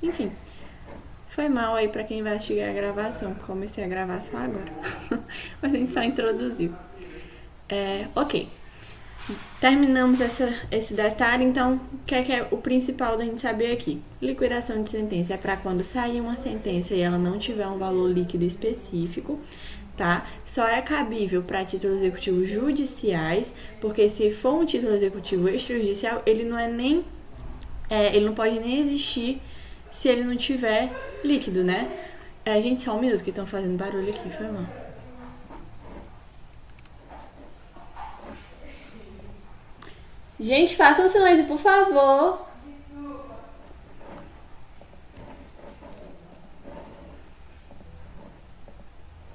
Enfim, foi mal aí pra quem vai assistir a gravação. Comecei a gravar só agora. Mas a gente só introduziu. Ok. Terminamos esse detalhe, então o que é o principal da gente saber aqui? Liquidação de sentença é para quando sair uma sentença e ela não tiver um valor líquido específico, tá? Só é cabível para títulos executivos judiciais, porque se for um título executivo extrajudicial, ele não é nem ele não pode nem existir se ele não tiver líquido, né? Gente, só um minuto que estão fazendo barulho aqui, foi mal. Gente, façam silêncio, por favor.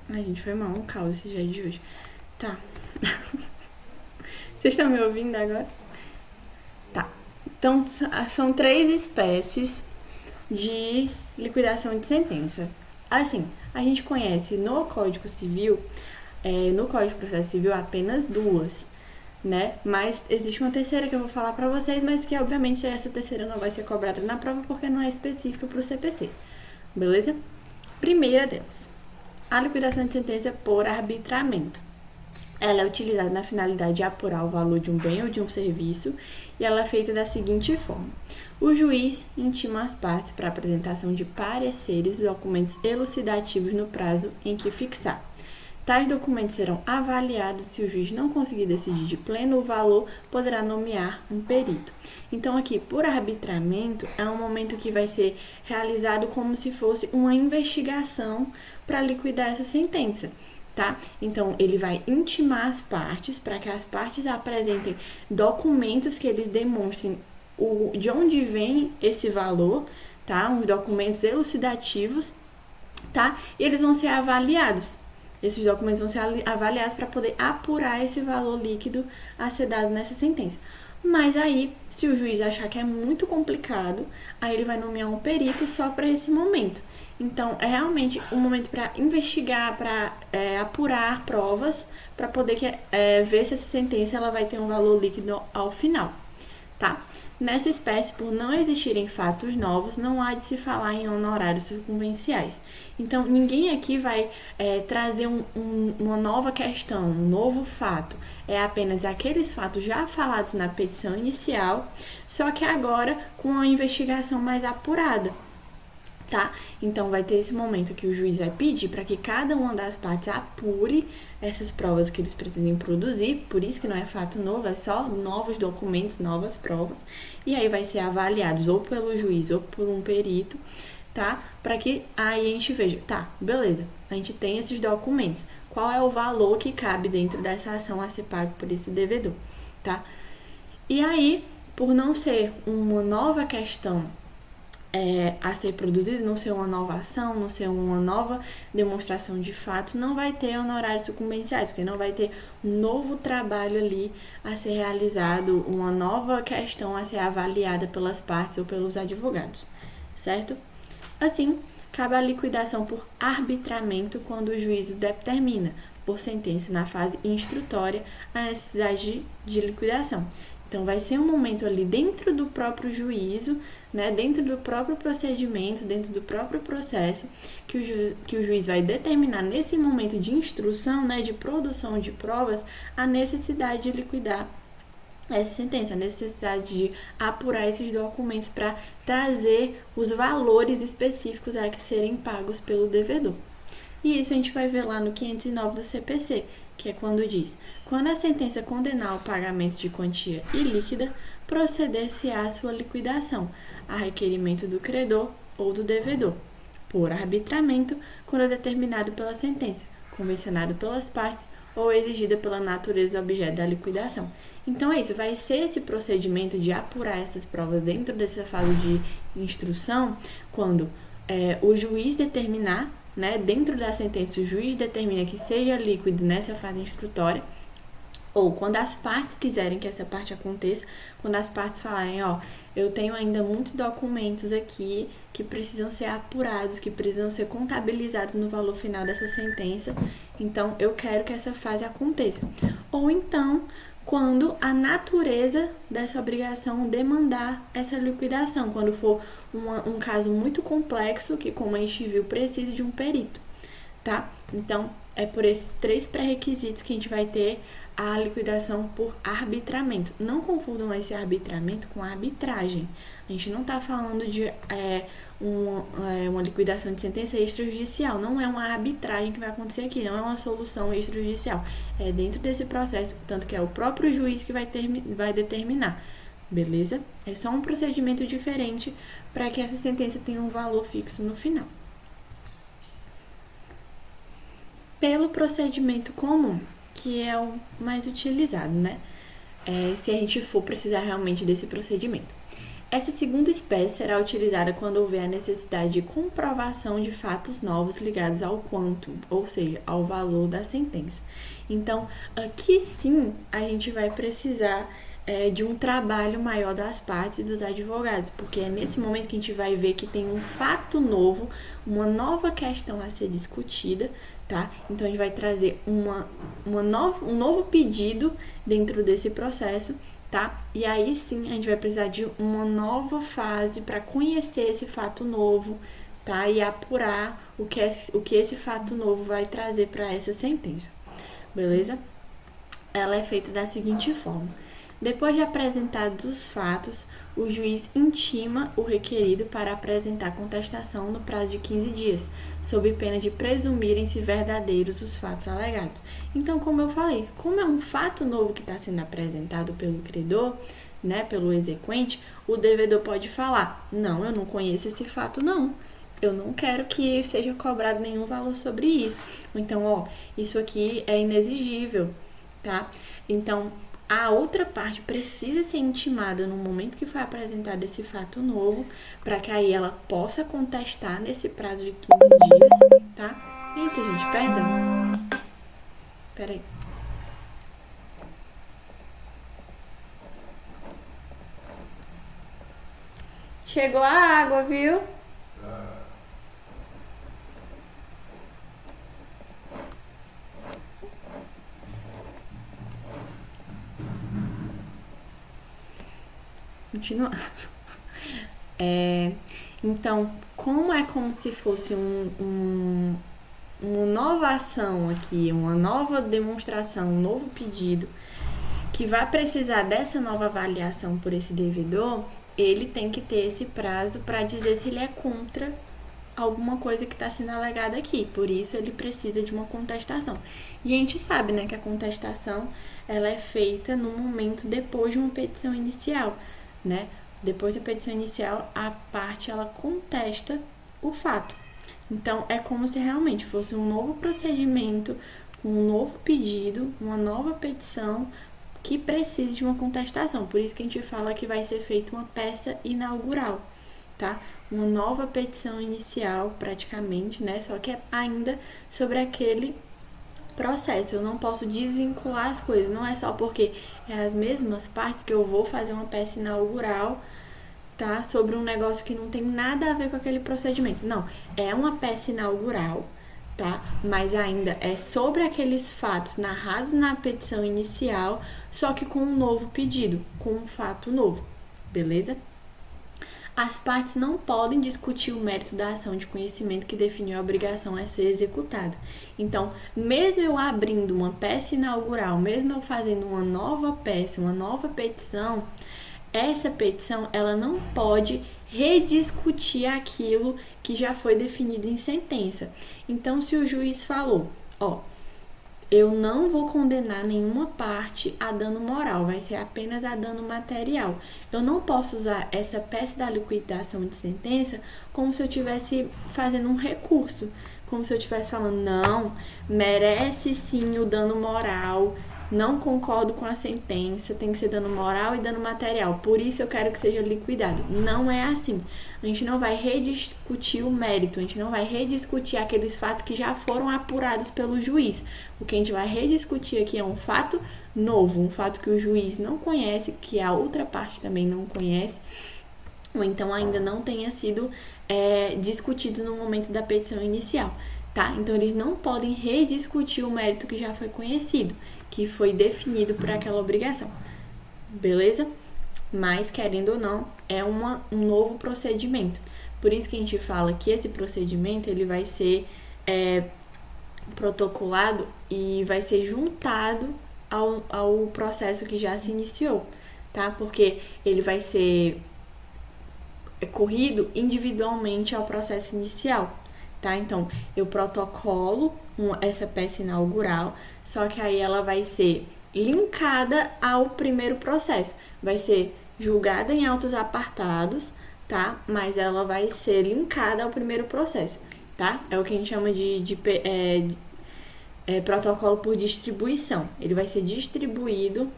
Ai, gente, foi mal, um caos esse dia de hoje. Tá. Vocês estão me ouvindo agora? Tá. Então, são 3 espécies de liquidação de sentença. Assim, a gente conhece no Código Civil, no Código de Processo Civil, apenas 2, né? Mas existe uma terceira que eu vou falar pra vocês, mas que obviamente essa terceira não vai ser cobrada na prova porque não é específica pro CPC. Beleza? Primeira delas, a liquidação de sentença por arbitramento. Ela é utilizada na finalidade de apurar o valor de um bem ou de um serviço e ela é feita da seguinte forma. O juiz intima as partes para a apresentação de pareceres e documentos elucidativos no prazo em que fixar. Tais documentos serão avaliados e se o juiz não conseguir decidir de pleno o valor, poderá nomear um perito. Então, aqui, por arbitramento, é um momento que vai ser realizado como se fosse uma investigação para liquidar essa sentença. Tá? Então, ele vai intimar as partes para que as partes apresentem documentos que eles demonstrem de onde vem esse valor, tá? Uns documentos elucidativos, tá? E eles vão ser avaliados. Esses documentos vão ser avaliados para poder apurar esse valor líquido a ser dado nessa sentença. Mas aí, se o juiz achar que é muito complicado, aí ele vai nomear um perito só para esse momento. Então, é realmente um momento para investigar, para apurar provas, para poder ver se essa sentença ela vai ter um valor líquido ao final, tá? Nessa espécie, por não existirem fatos novos, não há de se falar em honorários circunvenciais. Então, ninguém aqui vai trazer uma nova questão, um novo fato. É apenas aqueles fatos já falados na petição inicial, só que agora com uma investigação mais apurada. Tá? Então vai ter esse momento que o juiz vai pedir para que cada uma das partes apure essas provas que eles pretendem produzir, por isso que não é fato novo, é só novos documentos, novas provas, e aí vai ser avaliados ou pelo juiz ou por um perito, tá? Para que aí a gente veja, tá, beleza, a gente tem esses documentos, qual é o valor que cabe dentro dessa ação a ser pago por esse devedor, tá? E aí, por não ser uma nova questão a ser produzido, não ser uma nova ação, não ser uma nova demonstração de fatos, não vai ter honorários sucumbenciais, porque não vai ter um novo trabalho ali a ser realizado, uma nova questão a ser avaliada pelas partes ou pelos advogados, certo? Assim, cabe a liquidação por arbitramento quando o juízo determina, por sentença na fase instrutória, a necessidade de liquidação. Então, vai ser um momento ali dentro do próprio juízo, né, dentro do próprio procedimento, dentro do próprio processo, que o juiz vai determinar nesse momento de instrução, né, de produção de provas, a necessidade de liquidar essa sentença, a necessidade de apurar esses documentos para trazer os valores específicos a que serem pagos pelo devedor. E isso a gente vai ver lá no 509 do CPC, que é quando diz: quando a sentença condenar o pagamento de quantia ilíquida, proceder-se-á à sua liquidação, a requerimento do credor ou do devedor, por arbitramento, quando é determinado pela sentença, convencionado pelas partes ou exigida pela natureza do objeto da liquidação. Então é isso, vai ser esse procedimento de apurar essas provas dentro dessa fase de instrução, quando o juiz determinar, né, dentro da sentença, o juiz determina que seja líquido nessa fase instrutória, ou quando as partes quiserem que essa parte aconteça, quando as partes falarem, ó, eu tenho ainda muitos documentos aqui que precisam ser apurados, que precisam ser contabilizados no valor final dessa sentença, então eu quero que essa fase aconteça. Ou então, quando a natureza dessa obrigação demandar essa liquidação, quando for um caso muito complexo, que como a gente viu, precisa de um perito, tá? Então, é por esses 3 pré-requisitos que a gente vai ter a liquidação por arbitramento. Não confundam esse arbitramento com arbitragem. A gente não está falando de uma liquidação de sentença extrajudicial. Não é uma arbitragem que vai acontecer aqui, não é uma solução extrajudicial. É dentro desse processo, tanto que é o próprio juiz que vai determinar. Beleza? É só um procedimento diferente para que essa sentença tenha um valor fixo no final. Pelo procedimento comum, que é o mais utilizado, né? Se a gente for precisar realmente desse procedimento. Essa segunda espécie será utilizada quando houver a necessidade de comprovação de fatos novos ligados ao quantum, ou seja, ao valor da sentença. Então, aqui sim, a gente vai precisar de um trabalho maior das partes e dos advogados, porque é nesse momento que a gente vai ver que tem um fato novo, uma nova questão a ser discutida, tá? Então, a gente vai trazer um novo pedido dentro desse processo, tá? E aí sim, a gente vai precisar de uma nova fase para conhecer esse fato novo, tá? E apurar o que esse fato novo vai trazer para essa sentença, beleza? Ela é feita da seguinte forma. Depois de apresentados os fatos, o juiz intima o requerido para apresentar contestação no prazo de 15 dias, sob pena de presumirem-se verdadeiros os fatos alegados. Então, como eu falei, como é um fato novo que está sendo apresentado pelo credor, né, pelo exequente, o devedor pode falar: não, eu não conheço esse fato, não. Eu não quero que seja cobrado nenhum valor sobre isso. Então, isso aqui é inexigível, tá? Então, a outra parte precisa ser intimada no momento que foi apresentado esse fato novo, para que aí ela possa contestar nesse prazo de 15 dias, tá? Eita, gente, perdão. Peraí. Chegou a água, viu? Continuando. Então, como se fosse uma nova ação aqui, uma nova demonstração, um novo pedido, que vai precisar dessa nova avaliação por esse devedor, ele tem que ter esse prazo para dizer se ele é contra alguma coisa que está sendo alegada aqui. Por isso, ele precisa de uma contestação. E a gente sabe, né, que a contestação ela é feita no momento depois de uma petição inicial, né? Depois da petição inicial, a parte ela contesta o fato. Então, é como se realmente fosse um novo procedimento, um novo pedido, uma nova petição que precise de uma contestação. Por isso que a gente fala que vai ser feita uma peça inaugural, tá? Uma nova petição inicial, praticamente, né? Só que é ainda sobre aquele processo. Eu não posso desvincular as coisas. Não é só porque é as mesmas partes que eu vou fazer uma peça inaugural, tá? Sobre um negócio que não tem nada a ver com aquele procedimento. Não, é uma peça inaugural, tá? Mas ainda é sobre aqueles fatos narrados na petição inicial, só que com um novo pedido, com um fato novo, beleza? As partes não podem discutir o mérito da ação de conhecimento que definiu a obrigação a ser executada. Então, mesmo eu abrindo uma peça inaugural, mesmo eu fazendo uma nova peça, uma nova petição, essa petição ela não pode rediscutir aquilo que já foi definido em sentença. Então, se o juiz falou, eu não vou condenar nenhuma parte a dano moral, vai ser apenas a dano material. Eu não posso usar essa peça da liquidação de sentença como se eu estivesse fazendo um recurso, como se eu estivesse falando, não, merece sim o dano moral, não concordo com a sentença, tem que ser dano moral e dano material, por isso eu quero que seja liquidado. Não é assim. A gente não vai rediscutir o mérito, a gente não vai rediscutir aqueles fatos que já foram apurados pelo juiz. O que a gente vai rediscutir aqui é um fato novo, um fato que o juiz não conhece, que a outra parte também não conhece, ou então ainda não tenha sido discutido no momento da petição inicial, tá? Então, eles não podem rediscutir o mérito que já foi conhecido, que foi definido por aquela obrigação, beleza? Mas, querendo ou não, é um novo procedimento. Por isso que a gente fala que esse procedimento ele vai ser protocolado e vai ser juntado ao processo que já se iniciou, tá? Porque ele vai ser corrido individualmente ao processo inicial, tá? Então, eu protocolo essa peça inaugural, só que aí ela vai ser linkada ao primeiro processo. Vai ser julgada em autos apartados, tá? Mas ela vai ser linkada ao primeiro processo, tá? É o que a gente chama de protocolo por distribuição. Ele vai ser distribuído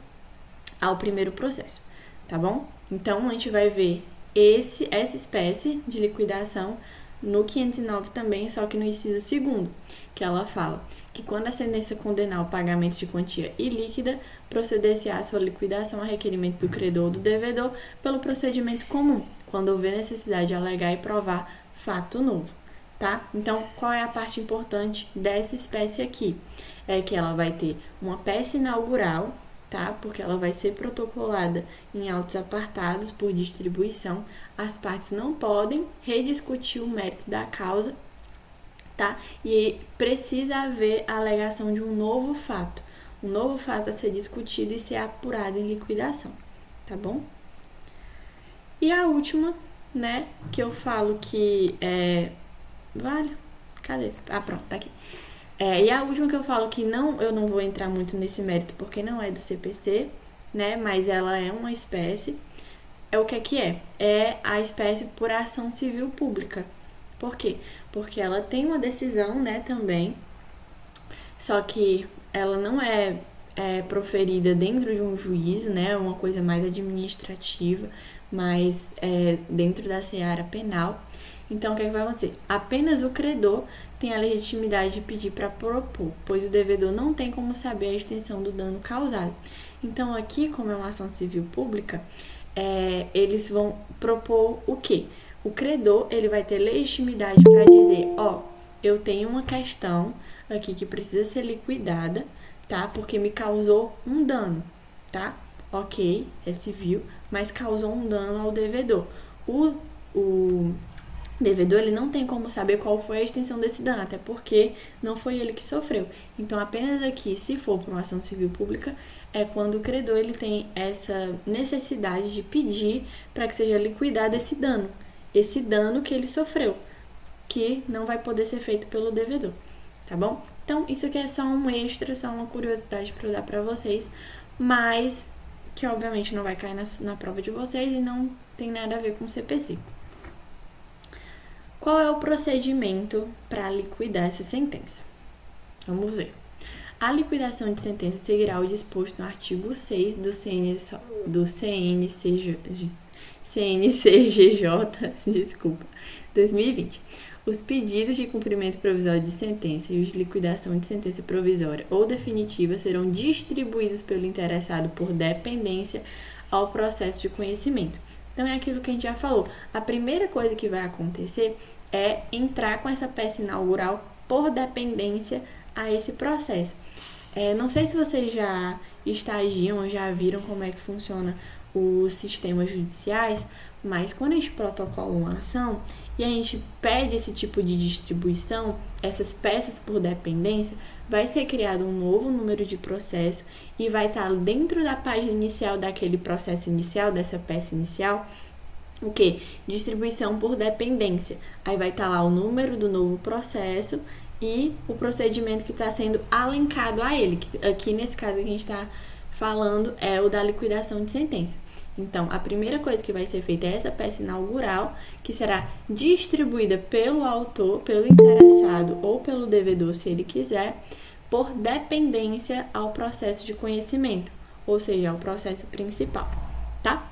ao primeiro processo, tá bom? Então, a gente vai ver essa espécie de liquidação no 509 também, só que no inciso 2º, que ela fala que quando a sentença condenar o pagamento de quantia ilíquida, proceder-se-á a sua liquidação a requerimento do credor ou do devedor pelo procedimento comum, quando houver necessidade de alegar e provar fato novo, tá? Então, qual é a parte importante dessa espécie aqui? É que ela vai ter uma peça inaugural, tá? Porque ela vai ser protocolada em autos apartados por distribuição. As partes não podem rediscutir o mérito da causa, tá? E precisa haver a alegação de um novo fato a ser discutido e ser apurado em liquidação, tá bom? E a última, né, que eu falo que vale? Cadê? Ah, pronto, tá aqui. E a última que eu falo que eu não vou entrar muito nesse mérito porque não é do CPC, né? Mas ela é uma espécie. O que é? É a espécie por ação civil pública. Por quê? Porque ela tem uma decisão, né, também, só que ela não é proferida dentro de um juízo, né? Uma coisa mais administrativa, mas dentro da seara penal. Então, o que vai acontecer? Apenas o credor tem a legitimidade de pedir para propor, pois o devedor não tem como saber a extensão do dano causado. Então, aqui, como é uma ação civil pública, eles vão propor o quê? O credor ele vai ter legitimidade para dizer, eu tenho uma questão aqui que precisa ser liquidada, tá? Porque me causou um dano, tá? Ok, é civil, mas causou um dano ao devedor. O devedor ele não tem como saber qual foi a extensão desse dano, até porque não foi ele que sofreu. Então, apenas aqui, se for por uma ação civil pública, é quando o credor ele tem essa necessidade de pedir para que seja liquidado esse dano que ele sofreu, que não vai poder ser feito pelo devedor, tá bom? Então, isso aqui é só um extra, só uma curiosidade para eu dar para vocês, mas que obviamente não vai cair na prova de vocês e não tem nada a ver com o CPC. Qual é o procedimento para liquidar essa sentença? Vamos ver. A liquidação de sentença seguirá o disposto no artigo 6 do CNCGJ, 2020. Os pedidos de cumprimento provisório de sentença e os de liquidação de sentença provisória ou definitiva serão distribuídos pelo interessado por dependência ao processo de conhecimento. Então, é aquilo que a gente já falou. A primeira coisa que vai acontecer é entrar com essa peça inaugural por dependência a esse processo. Não sei se vocês já estagiam ou já viram como é que funciona os sistemas judiciais, mas quando a gente protocola uma ação e a gente pede esse tipo de distribuição, essas peças por dependência, vai ser criado um novo número de processo e vai estar dentro da página inicial daquele processo inicial, dessa peça inicial, o quê? Distribuição por dependência. Aí vai estar lá o número do novo processo e o procedimento que está sendo alencado a ele, que aqui nesse caso que a gente está falando é o da liquidação de sentença. Então, a primeira coisa que vai ser feita é essa peça inaugural, que será distribuída pelo autor, pelo interessado ou pelo devedor, se ele quiser, por dependência ao processo de conhecimento, ou seja, ao processo principal, tá?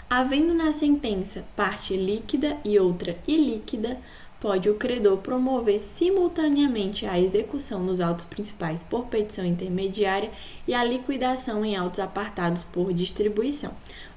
Havendo na sentença parte líquida e outra ilíquida, pode o credor promover simultaneamente a execução nos autos principais por petição intermediária e a liquidação em autos apartados por distribuição.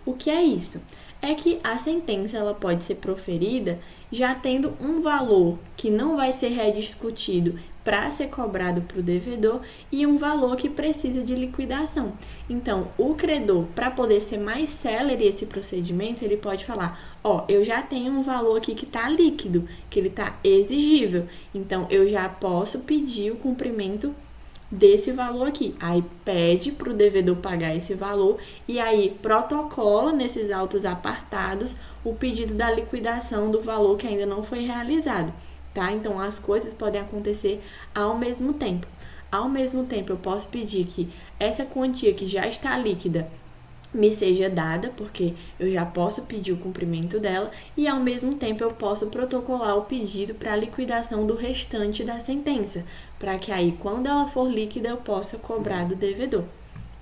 O que é isso? é que a sentença ela pode ser proferida já tendo um valor que não vai ser rediscutido para ser cobrado para o devedor e um valor que precisa de liquidação. Então, o credor, para poder ser mais célere esse procedimento, ele pode falar: ó, eu já tenho um valor aqui que está líquido, que ele está exigível, então eu já posso pedir o cumprimento desse valor aqui. Aí pede para o devedor pagar esse valor e aí protocola nesses autos apartados o pedido da liquidação do valor que ainda não foi realizado, tá? Então as coisas podem acontecer ao mesmo tempo. Ao mesmo tempo, eu posso pedir que essa quantia que já está líquida me seja dada, porque eu já posso pedir o cumprimento dela, e ao mesmo tempo eu posso protocolar o pedido para a liquidação do restante da sentença, para que aí, quando ela for líquida, eu possa cobrar do devedor,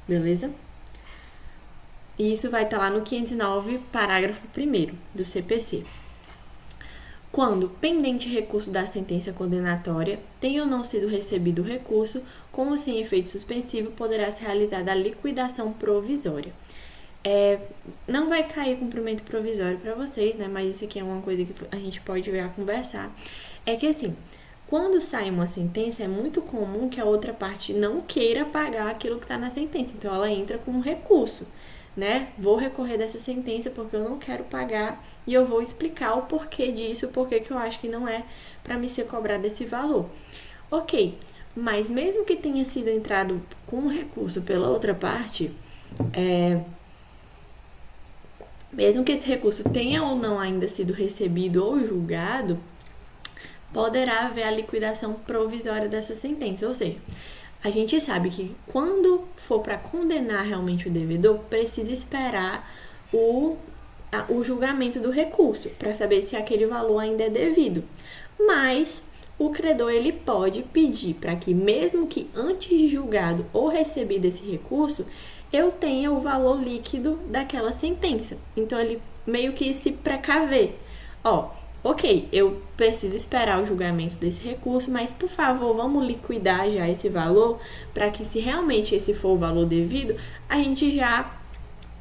beleza? E isso vai estar lá no 509, parágrafo 1º do CPC. Quando, pendente recurso da sentença condenatória, tenha ou não sido recebido o recurso, com ou sem efeito suspensivo, poderá ser realizada a liquidação provisória. Não vai cair cumprimento provisório para vocês, né? Mas isso aqui é uma coisa que a gente pode ver a conversar. É que assim, quando sai uma sentença, é muito comum que a outra parte não queira pagar aquilo que está na sentença. Então, ela entra com um recurso, né? Vou recorrer dessa sentença porque eu não quero pagar e eu vou explicar o porquê disso, o porquê que eu acho que não é para me ser cobrado esse valor. Ok, mas mesmo que tenha sido entrado com um recurso pela outra parte, mesmo que esse recurso tenha ou não ainda sido recebido ou julgado, poderá haver a liquidação provisória dessa sentença. Ou seja, a gente sabe que quando for para condenar realmente o devedor, precisa esperar o julgamento do recurso para saber se aquele valor ainda é devido. Mas o credor ele pode pedir para que, mesmo que antes de julgado ou recebido esse recurso, eu tenha o valor líquido daquela sentença. Então, ele meio que se precaver. Ó, ok, eu preciso esperar o julgamento desse recurso, mas, por favor, vamos liquidar já esse valor para que, se realmente esse for o valor devido, a gente já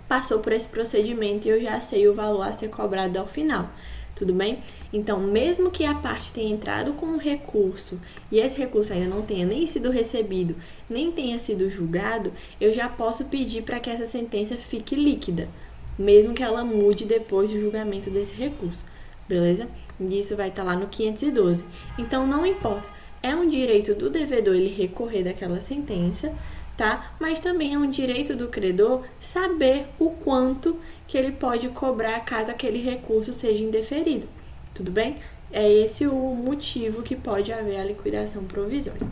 passou por esse procedimento e eu já sei o valor a ser cobrado ao final. Tudo bem? Então, mesmo que a parte tenha entrado com um recurso e esse recurso ainda não tenha nem sido recebido, nem tenha sido julgado, eu já posso pedir para que essa sentença fique líquida, mesmo que ela mude depois do julgamento desse recurso, beleza? E isso vai estar lá no 512. Então, não importa, é um direito do devedor ele recorrer daquela sentença, tá? Mas também é um direito do credor saber o quanto que ele pode cobrar caso aquele recurso seja indeferido, tudo bem? É esse o motivo que pode haver a liquidação provisória.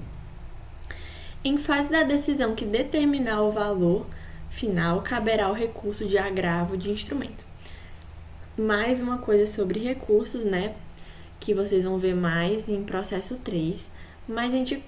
Em fase da decisão que determinar o valor final, caberá o recurso de agravo de instrumento. Mais uma coisa sobre recursos, né? Que vocês vão ver mais em processo 3, mas a gente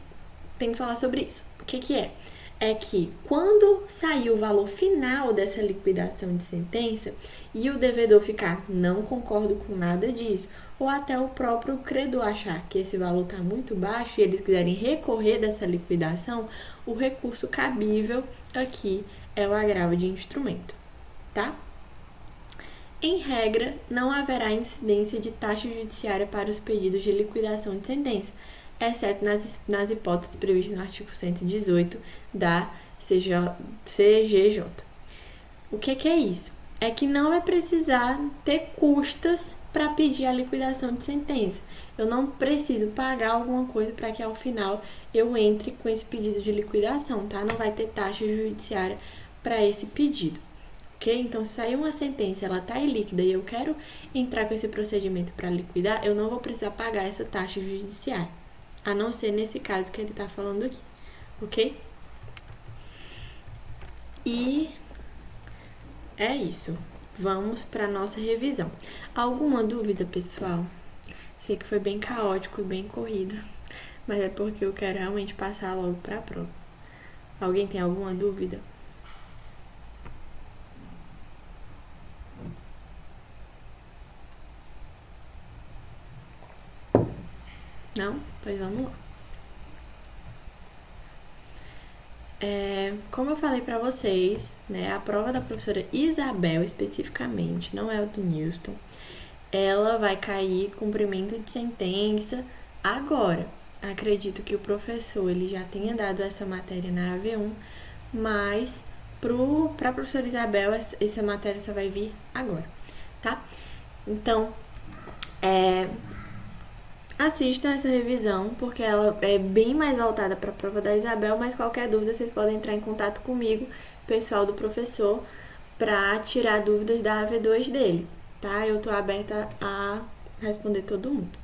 tem que falar sobre isso. O que é? É que quando sair o valor final dessa liquidação de sentença e o devedor ficar não concordo com nada disso, ou até o próprio credor achar que esse valor está muito baixo e eles quiserem recorrer dessa liquidação, o recurso cabível aqui é o agravo de instrumento, tá? Em regra, não haverá incidência de taxa judiciária para os pedidos de liquidação de sentença, exceto nas hipóteses previstas no artigo 118 da CGJ. O que é isso? É que não vai precisar ter custas para pedir a liquidação de sentença. Eu não preciso pagar alguma coisa para que ao final eu entre com esse pedido de liquidação, tá? Não vai ter taxa judiciária para esse pedido. Ok? Então, se sair uma sentença, ela está ilíquida e eu quero entrar com esse procedimento para liquidar, eu não vou precisar pagar essa taxa judiciária. A não ser nesse caso que ele está falando aqui, ok? E é isso. Vamos para a nossa revisão. Alguma dúvida, pessoal? Sei que foi bem caótico e bem corrido, mas é porque eu quero realmente passar logo para a prova. Alguém tem alguma dúvida? Não? Pois vamos lá. Como eu falei pra vocês, né, a prova da professora Isabel especificamente, não é o do Newton, ela vai cair cumprimento de sentença agora. Acredito que o professor ele já tenha dado essa matéria na AV1, mas para a professora Isabel essa matéria só vai vir agora, tá? Então, assistam essa revisão, porque ela é bem mais voltada para a prova da Isabel, mas qualquer dúvida vocês podem entrar em contato comigo, pessoal do professor, para tirar dúvidas da AV2 dele, tá? Eu tô aberta a responder todo mundo,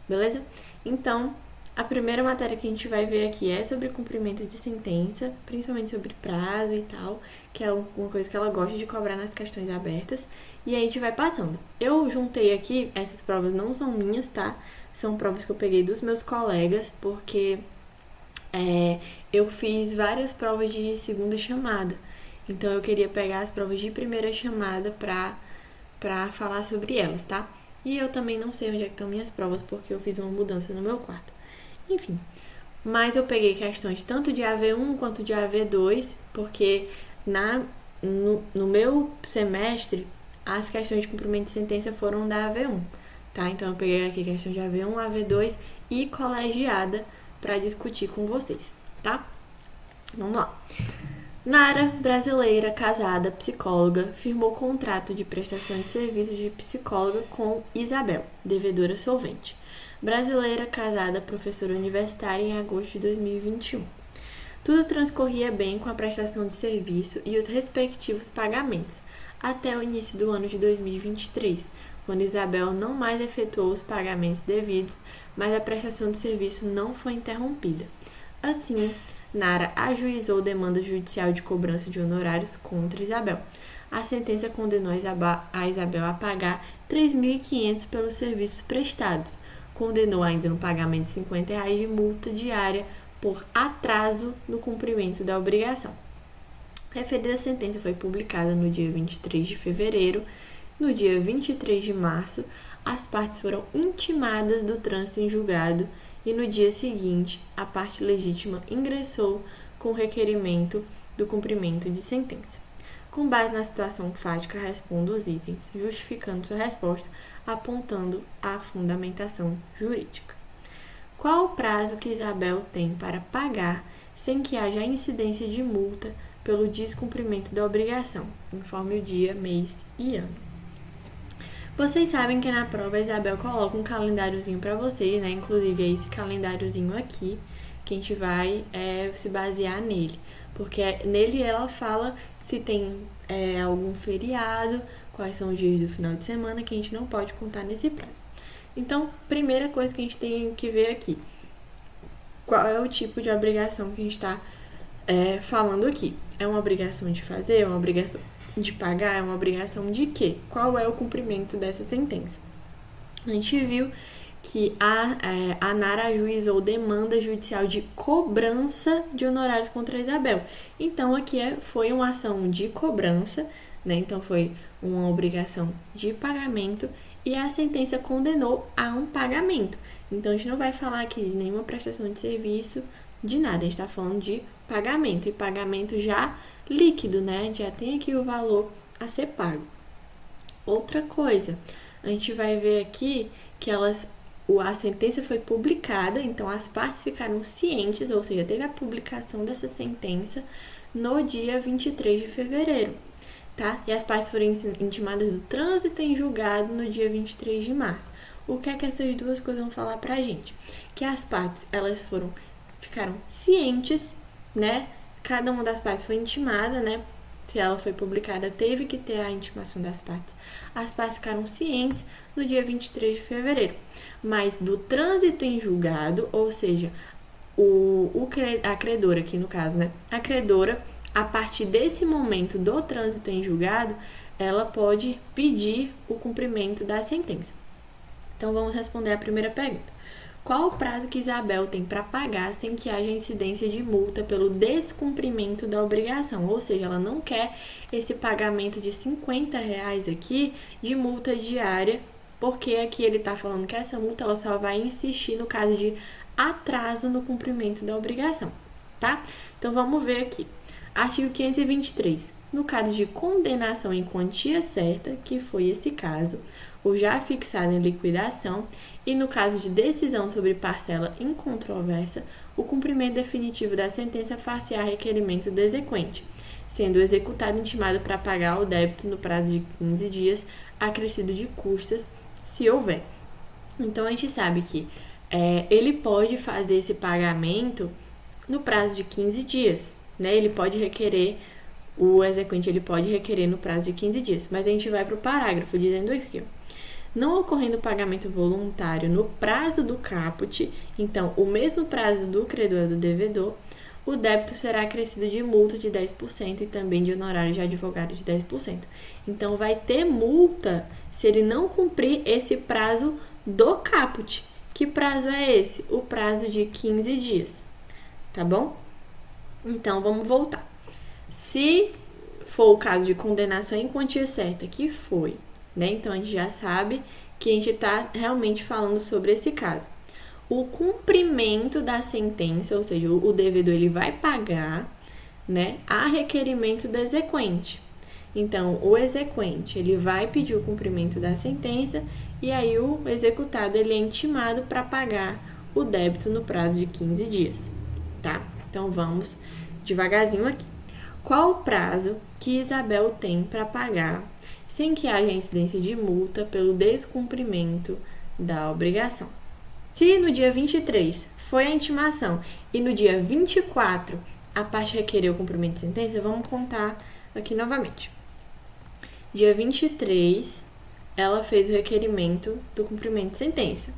beleza? Então, a primeira matéria que a gente vai ver aqui é sobre cumprimento de sentença, principalmente sobre prazo e tal, que é uma coisa que ela gosta de cobrar nas questões abertas, e aí a gente vai passando. Eu juntei aqui, essas provas não são minhas, tá? São provas que eu peguei dos meus colegas, porque eu fiz várias provas de segunda chamada. Então eu queria pegar as provas de primeira chamada pra falar sobre elas, tá? E eu também não sei onde é que estão minhas provas, porque eu fiz uma mudança no meu quarto. Enfim, mas eu peguei questões tanto de AV1 quanto de AV2, porque no meu semestre, as questões de cumprimento de sentença foram da AV1, tá? Então eu peguei aqui questão de AV1, AV2 e colegiada para discutir com vocês, tá? Vamos lá. Nara, brasileira, casada, psicóloga, firmou contrato de prestação de serviços de psicóloga com Isabel, devedora solvente. Brasileira, casada, professora universitária em agosto de 2021. Tudo transcorria bem com a prestação de serviço e os respectivos pagamentos, até o início do ano de 2023, quando Isabel não mais efetuou os pagamentos devidos, mas a prestação de serviço não foi interrompida. Assim, Nara ajuizou demanda judicial de cobrança de honorários contra Isabel. A sentença condenou a Isabel a pagar R$ 3.500 pelos serviços prestados. Condenou ainda no pagamento de R$ 50 de multa diária por atraso no cumprimento da obrigação. A referida sentença foi publicada no dia 23 de fevereiro. No dia 23 de março, as partes foram intimadas do trânsito em julgado e no dia seguinte, a parte legítima ingressou com o requerimento do cumprimento de sentença. Com base na situação fática, respondo os itens, justificando sua resposta, apontando a fundamentação jurídica. Qual o prazo que Isabel tem para pagar sem que haja incidência de multa pelo descumprimento da obrigação? Informe o dia, mês e ano. Vocês sabem que na prova a Isabel coloca um calendáriozinho para vocês, né? Inclusive é esse calendáriozinho aqui que a gente vai se basear nele. Porque nele ela fala se tem algum feriado, quais são os dias do final de semana que a gente não pode contar nesse prazo. Então, primeira coisa que a gente tem que ver aqui. Qual é o tipo de obrigação que a gente está falando aqui? É uma obrigação de fazer? É uma obrigação de pagar? É uma obrigação de quê? Qual é o cumprimento dessa sentença? A gente viu que a Nara ajuizou demanda judicial de cobrança de honorários contra a Isabel. Então, aqui foi uma ação de cobrança, né? Então, foi uma obrigação de pagamento e a sentença condenou a um pagamento. Então, a gente não vai falar aqui de nenhuma prestação de serviço, de nada. A gente está falando de pagamento, e pagamento já líquido, né? Já tem aqui o valor a ser pago. Outra coisa, a gente vai ver aqui que a sentença foi publicada, então as partes ficaram cientes, ou seja, teve a publicação dessa sentença no dia 23 de fevereiro, tá? E as partes foram intimadas do trânsito em julgado no dia 23 de março. O que é que essas duas coisas vão falar pra gente? Que as partes, elas ficaram cientes, né? Cada uma das partes foi intimada, né? Se ela foi publicada, teve que ter a intimação das partes. As partes ficaram cientes no dia 23 de fevereiro. Mas do trânsito em julgado, ou seja, a credora aqui no caso, né? A credora, a partir desse momento do trânsito em julgado, ela pode pedir o cumprimento da sentença. Então, vamos responder a primeira pergunta. Qual o prazo que Isabel tem para pagar sem que haja incidência de multa pelo descumprimento da obrigação? Ou seja, ela não quer esse pagamento de R$50 aqui de multa diária, porque aqui ele está falando que essa multa ela só vai insistir no caso de atraso no cumprimento da obrigação. tá? Então, vamos ver aqui. Artigo 523. No caso de condenação em quantia certa, que foi esse caso, ou já fixado em liquidação, e no caso de decisão sobre parcela incontroversa, o cumprimento definitivo da sentença far-se-á requerimento do exequente, sendo o executado intimado para pagar o débito no prazo de 15 dias, acrescido de custas, se houver. Então, a gente sabe que ele pode fazer esse pagamento no prazo de 15 dias, né? Ele pode requerer, o exequente ele pode requerer no prazo de 15 dias, mas a gente vai para o parágrafo dizendo aqui, ó. Não ocorrendo pagamento voluntário no prazo do caput, então o mesmo prazo do credor e do devedor, o débito será acrescido de multa de 10% e também de honorário de advogado de 10%. Então, vai ter multa se ele não cumprir esse prazo do caput. Que prazo é esse? O prazo de 15 dias, tá bom? Então, vamos voltar. Se for o caso de condenação em quantia certa, que foi, né? Então, a gente já sabe que a gente está realmente falando sobre esse caso. O cumprimento da sentença, ou seja, o devedor ele vai pagar, né, a requerimento do exequente. Então, o exequente ele vai pedir o cumprimento da sentença e aí o executado ele é intimado para pagar o débito no prazo de 15 dias, tá? Então, vamos devagarzinho aqui. Qual o prazo que Isabel tem para pagar sem que haja incidência de multa pelo descumprimento da obrigação? Se no dia 23 foi a intimação e no dia 24 a parte requereu o cumprimento de sentença, vamos contar aqui novamente. Dia 23, ela fez o requerimento do cumprimento de sentença.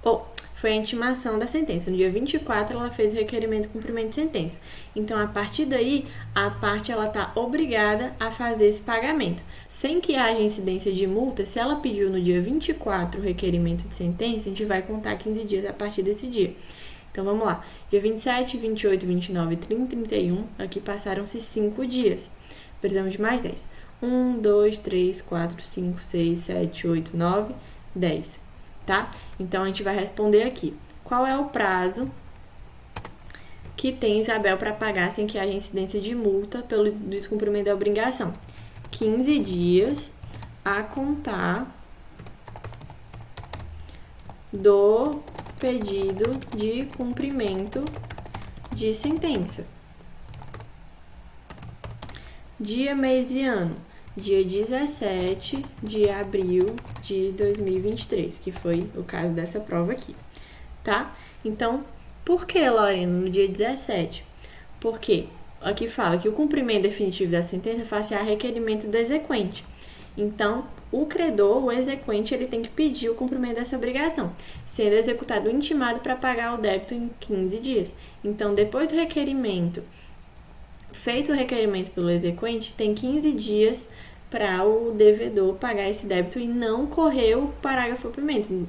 Ou foi a intimação da sentença. No dia 24, ela fez o requerimento do cumprimento de sentença. Então, a partir daí, a parte ela está obrigada a fazer esse pagamento. Sem que haja incidência de multa, se ela pediu no dia 24 o requerimento de sentença, a gente vai contar 15 dias a partir desse dia. Então, vamos lá. Dia 27, 28, 29, 30, 31, aqui passaram-se 5 dias. Precisamos de mais 10. 1, 2, 3, 4, 5, 6, 7, 8, 9, 10. Tá? Então, a gente vai responder aqui. Qual é o prazo que tem Isabel para pagar sem que haja incidência de multa pelo descumprimento da obrigação? 15 dias a contar do pedido de cumprimento de sentença. Dia, mês e ano. Dia 17 de abril de 2023, que foi o caso dessa prova aqui, tá? Então, por que, Lorena, no dia 17? Porque aqui fala que o cumprimento definitivo da sentença faz-se a requerimento do exequente. Então, o credor, o exequente, ele tem que pedir o cumprimento dessa obrigação, sendo executado intimado para pagar o débito em 15 dias. Então, depois do requerimento, feito o requerimento pelo exequente, tem 15 dias para o devedor pagar esse débito e não ocorrer o parágrafo primeiro,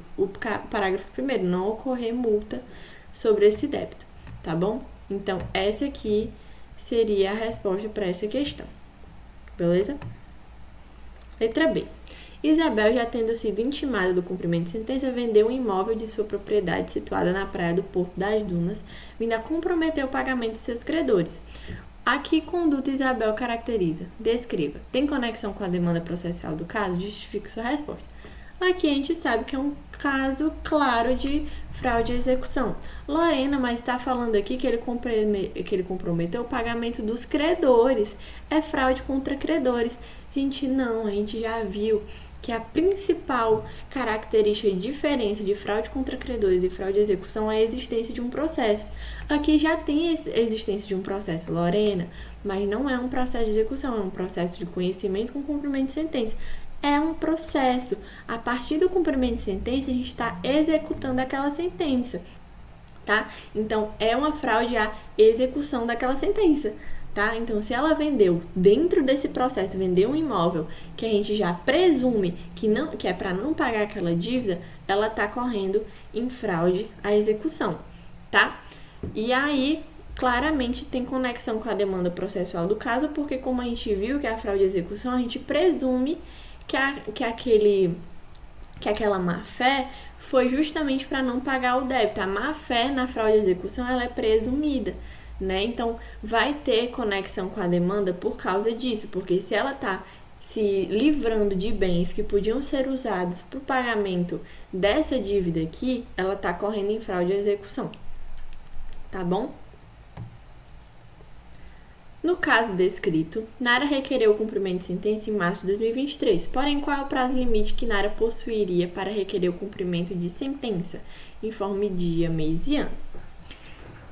não ocorrer multa sobre esse débito, tá bom? Então, essa aqui seria a resposta para essa questão, beleza? Letra B. Isabel, já tendo sido intimada do cumprimento de sentença, vendeu um imóvel de sua propriedade situada na praia do Porto das Dunas, vindo a comprometer o pagamento de seus credores. A que conduta Isabel caracteriza? Descreva. Tem conexão com a demanda processual do caso? Justifique sua resposta. Aqui a gente sabe que é um caso claro de fraude à execução. Lorena, mas está falando aqui que ele comprometeu o pagamento dos credores. É fraude contra credores. Gente, não, a gente já viu que a principal característica de diferença de fraude contra credores e fraude à execução é a existência de um processo. Aqui já tem a existência de um processo, Lorena, mas não é um processo de execução, é um processo de conhecimento com cumprimento de sentença. É um processo. A partir do cumprimento de sentença, a gente está executando aquela sentença, tá? Então, é uma fraude à execução daquela sentença. Tá? Então, se ela vendeu dentro desse processo, vendeu um imóvel que a gente já presume que é para não pagar aquela dívida, ela está correndo em fraude à execução, tá? E aí, claramente, tem conexão com a demanda processual do caso, porque como a gente viu que é a fraude à execução, a gente presume que aquela má-fé foi justamente para não pagar o débito. A má-fé na fraude à execução, ela é presumida, né? Então, vai ter conexão com a demanda por causa disso, porque se ela está se livrando de bens que podiam ser usados para o pagamento dessa dívida aqui, ela está correndo em fraude à execução, tá bom? No caso descrito, Nara requereu o cumprimento de sentença em março de 2023. Porém, qual é o prazo limite que Nara possuiria para requerer o cumprimento de sentença? Informe dia, mês e ano.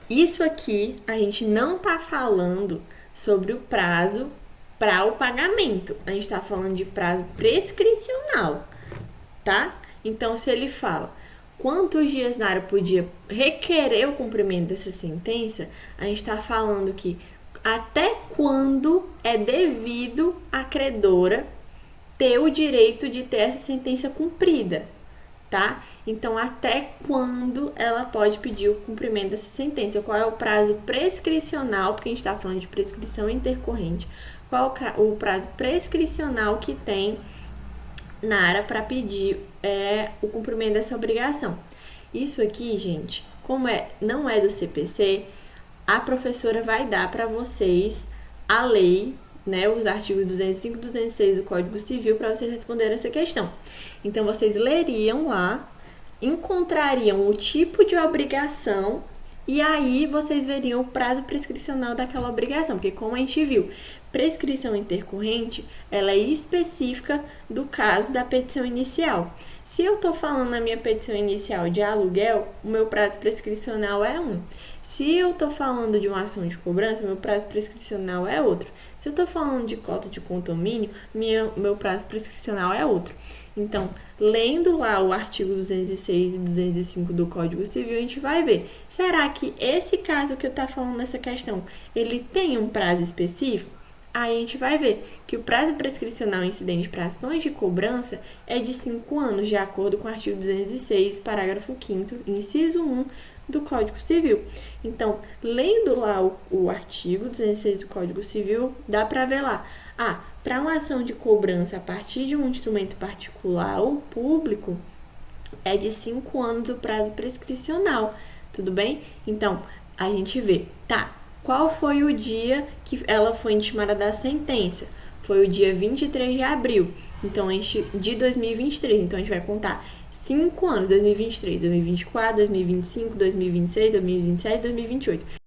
Isso aqui a gente não está falando sobre o prazo para o pagamento. A gente está falando de prazo prescricional, tá? Então, se ele fala quantos dias Nara podia requerer o cumprimento dessa sentença, a gente está falando que até quando é devido à credora ter o direito de ter essa sentença cumprida, tá? Então, até quando ela pode pedir o cumprimento dessa sentença? Qual é o prazo prescricional, porque a gente está falando de prescrição intercorrente, qual o prazo prescricional que tem Nara para pedir o cumprimento dessa obrigação? Isso aqui, gente, como não é do CPC, a professora vai dar para vocês a lei, né, os artigos 205 e 206 do Código Civil para vocês responderem essa questão. Então, vocês leriam lá, encontrariam o tipo de obrigação e aí vocês veriam o prazo prescricional daquela obrigação, porque como a gente viu, prescrição intercorrente, ela é específica do caso da petição inicial. Se eu estou falando na minha petição inicial de aluguel, o meu prazo prescricional é 1. Se eu estou falando de uma ação de cobrança, meu prazo prescricional é outro. Se eu estou falando de cota de condomínio, meu prazo prescricional é outro. Então, lendo lá o artigo 206 e 205 do Código Civil, a gente vai ver, será que esse caso que eu estou falando nessa questão, ele tem um prazo específico? Aí a gente vai ver que o prazo prescricional incidente para ações de cobrança é de 5 anos, de acordo com o artigo 206, parágrafo 5º, inciso 1 do Código Civil. Então, lendo lá o artigo 206 do Código Civil, dá para ver lá. Para uma ação de cobrança a partir de um instrumento particular ou público, é de 5 anos o prazo prescricional, tudo bem? Então, a gente vê, qual foi o dia que ela foi intimada da sentença? Foi o dia 23 de abril, então, de 2023. Então, a gente vai contar 5 anos, 2023, 2024, 2025, 2026, 2027, 2028.